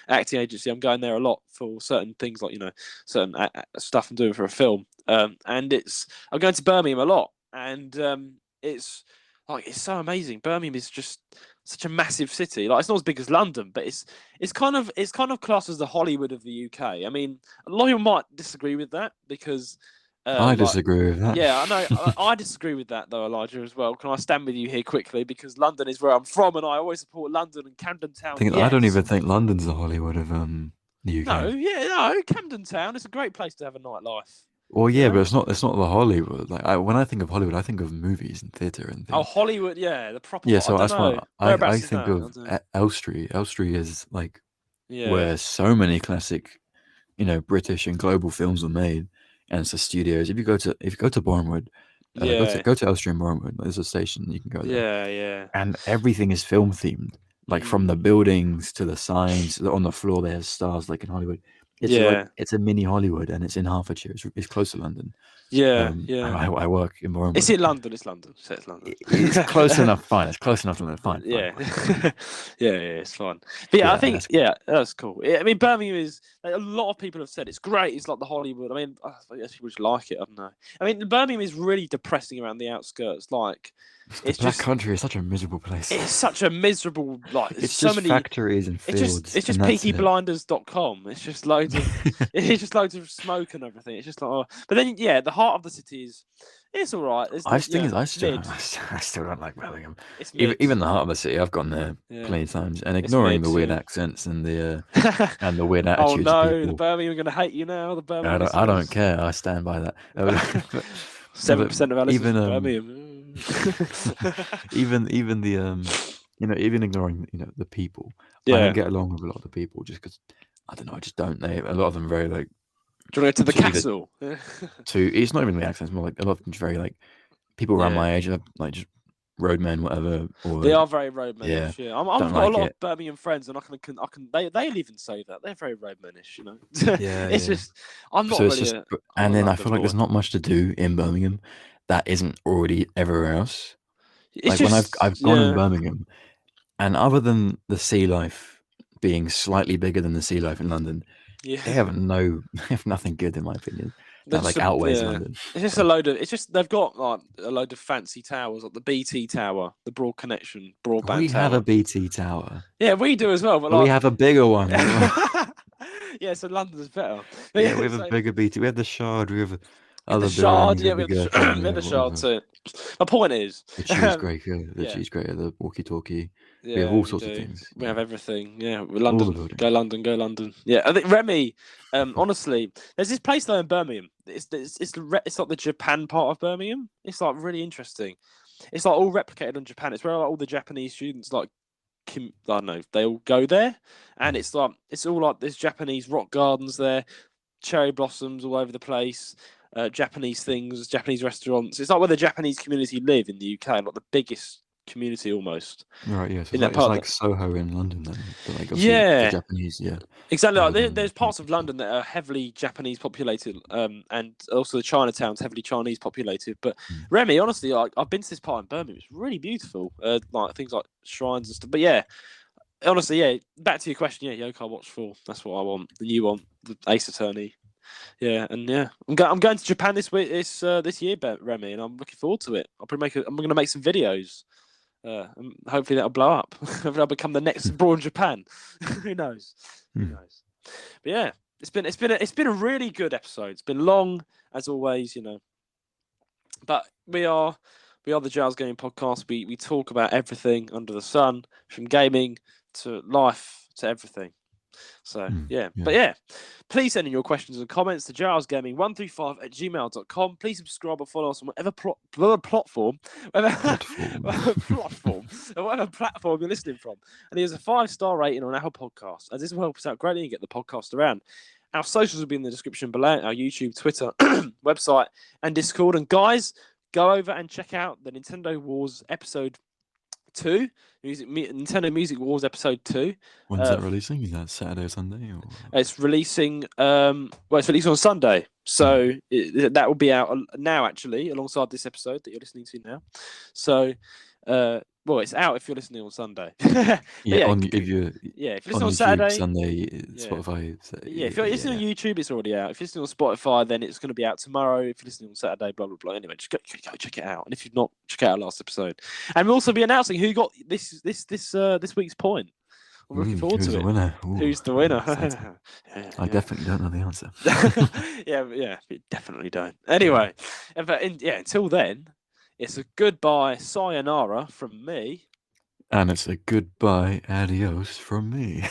acting agency, I'm going there a lot for certain things like certain stuff I'm doing for a film. And I'm going to Birmingham a lot, and it's so amazing. Birmingham is just such a massive city. Like it's not as big as London, but it's kind of classed as the Hollywood of the UK. I mean, a lot of people might disagree with that because I disagree with that. Yeah, I know. I disagree with that though, Elijah, as well. Can I stand with you here quickly because London is where I'm from, and I always support London and Camden Town. I don't even think London's the Hollywood of the UK. No, Camden Town. It's a great place to have a nightlife. Well, yeah, but it's not the Hollywood. Like when I think of Hollywood, I think of movies and theater and things. Oh, Hollywood, yeah, the proper. Yeah, so that's why I is think that? of Elstree. Elstree is like Yeah. where so many classic, British and global films were made, and it's the studios. If you go to Bournemouth, go to Elstree and Bournemouth. There's a station you can go there. Yeah. And everything is film themed, like from the buildings to the signs on the floor. There's stars like in Hollywood. It's a mini Hollywood, and it's in Hertfordshire. It's close to London. Yeah. I work in Bournemouth. It's in London. It's London. It's London. It's close enough. Fine. It's close enough to London. Fine. Yeah. It's fine. But I think that's cool. I mean, Birmingham is a lot of people have said it's great. It's like the Hollywood. I mean, I guess people just like it. I don't know. I mean, Birmingham is really depressing around the outskirts. Like, it's Black Country is such a miserable place. It's such a miserable it's so just many factories and fields. It's just peakyblinders.com. It's just loads of smoke and everything. It's just like, but then the heart of the city it's all right. I still don't like Birmingham. Even the heart of the city, I've gone there plenty of times, and ignoring the weird accents and the weird attitudes. Oh no, of people. the Birmingham are going to hate you now. The Birmingham. I don't care. I stand by that. 7% of our listeners Birmingham. even the even ignoring the people. I don't get along with a lot of the people just because I don't know. I just don't. A lot of them are very like. Do you want to go to the castle? It's not even the accents. More like a lot of them very like people around my age are like just roadmen, whatever. Or They are very roadmanish. yeah, Yeah, I've don't got a like lot it. of Birmingham friends, and I can. They'll even say that they're very roadmanish. You know, Yeah, it's yeah. just I'm not So it's really just, a. I'm a and then I London feel like there's boy. not much to do in Birmingham that isn't already everywhere else. It's Like when just I've gone in yeah, Birmingham, and other than the sea life being slightly bigger than the sea life in London, yeah. they have they have nothing good in my opinion. They're That just like outweighs yeah. London. It's just a So load of. It's just they've got like a load of fancy towers, like the BT tower, the broad connection broadband we have a tower. BT tower, Yeah, we do as well, but but we like. have a bigger one as well. Yeah, so London's better. But Yeah, we yeah, have a so bigger BT. We have the Shard. We have we have the other Shard. buildings. We Yeah, have we the have the Gherkin. we have Yeah, the Shard whatever. too. My point is, The cheese grater, the yeah, cheese grater, the walkie-talkie. We have yeah, all we sorts of do. things. We have everything. Yeah, All the London, go buildings. London, go London. Yeah, I think Remy. Honestly, there's this place though in Birmingham. It's like the Japan part of Birmingham. It's like really interesting. It's like all replicated on Japan. It's where like all the Japanese students like I don't know, they all go there, and it's like it's all like there's Japanese rock gardens there, cherry blossoms all over the place, Japanese things, Japanese restaurants. It's like where the Japanese community live in the UK, like the biggest community almost Right, yeah. So in that it's part of like Soho in London then, but like obviously the yeah, Japanese, yeah, exactly. Like rather than there's parts of London that are heavily Japanese populated, and also the Chinatown's heavily Chinese populated. But Mm. Remy, honestly, I've been to this part in Birmingham. It's really beautiful. Like things like shrines and stuff. But yeah, honestly, yeah. Back to your question, yeah, Yokai Watch 4. That's what I want. The new one, the Ace Attorney. Yeah, and yeah, I'm going to Japan this week, this year, Remy, and I'm looking forward to it. I'm going to make some videos. And hopefully that'll blow up. Hopefully I'll become the next Braun Japan. Who knows? Who Mm. knows? But yeah, it's been a really good episode. It's been long as always, you know. But we are the Giles Gaming Podcast. We talk about everything under the sun, from gaming to life to everything. So yeah, Yeah. but yeah, please send in your questions and comments to gilesgaming135@gmail.com. Please subscribe and follow us on whatever platform, whatever platform you're listening from. And here's a 5-star rating on Apple Podcasts, as this will help us out greatly and get the podcast around. Our socials will be in the description below: our YouTube, Twitter, website, and Discord. And guys, go over and check out the Nintendo Wars episode 2, Nintendo Music Wars episode 2. When's that releasing? Is that Saturday or Sunday? Or? It's releasing. It's releasing on Sunday, so that will be out now. Actually, alongside this episode that you're listening to now. So, it's out if you're listening on Sunday. Yeah, if you're listening on YouTube, Saturday, Sunday, Spotify. if you're listening on YouTube, it's already out. If you're listening on Spotify, then it's going to be out tomorrow. If you're listening on Saturday, blah blah blah. Anyway, just go check it out. And if you've not, check out our last episode. And we'll also be announcing who got this week's point. I'm looking forward who's to the it. winner? Ooh, Who's the winner? I definitely don't know the answer. yeah, you definitely don't. Anyway, until then, it's a goodbye, sayonara from me. And it's a goodbye, adios from me.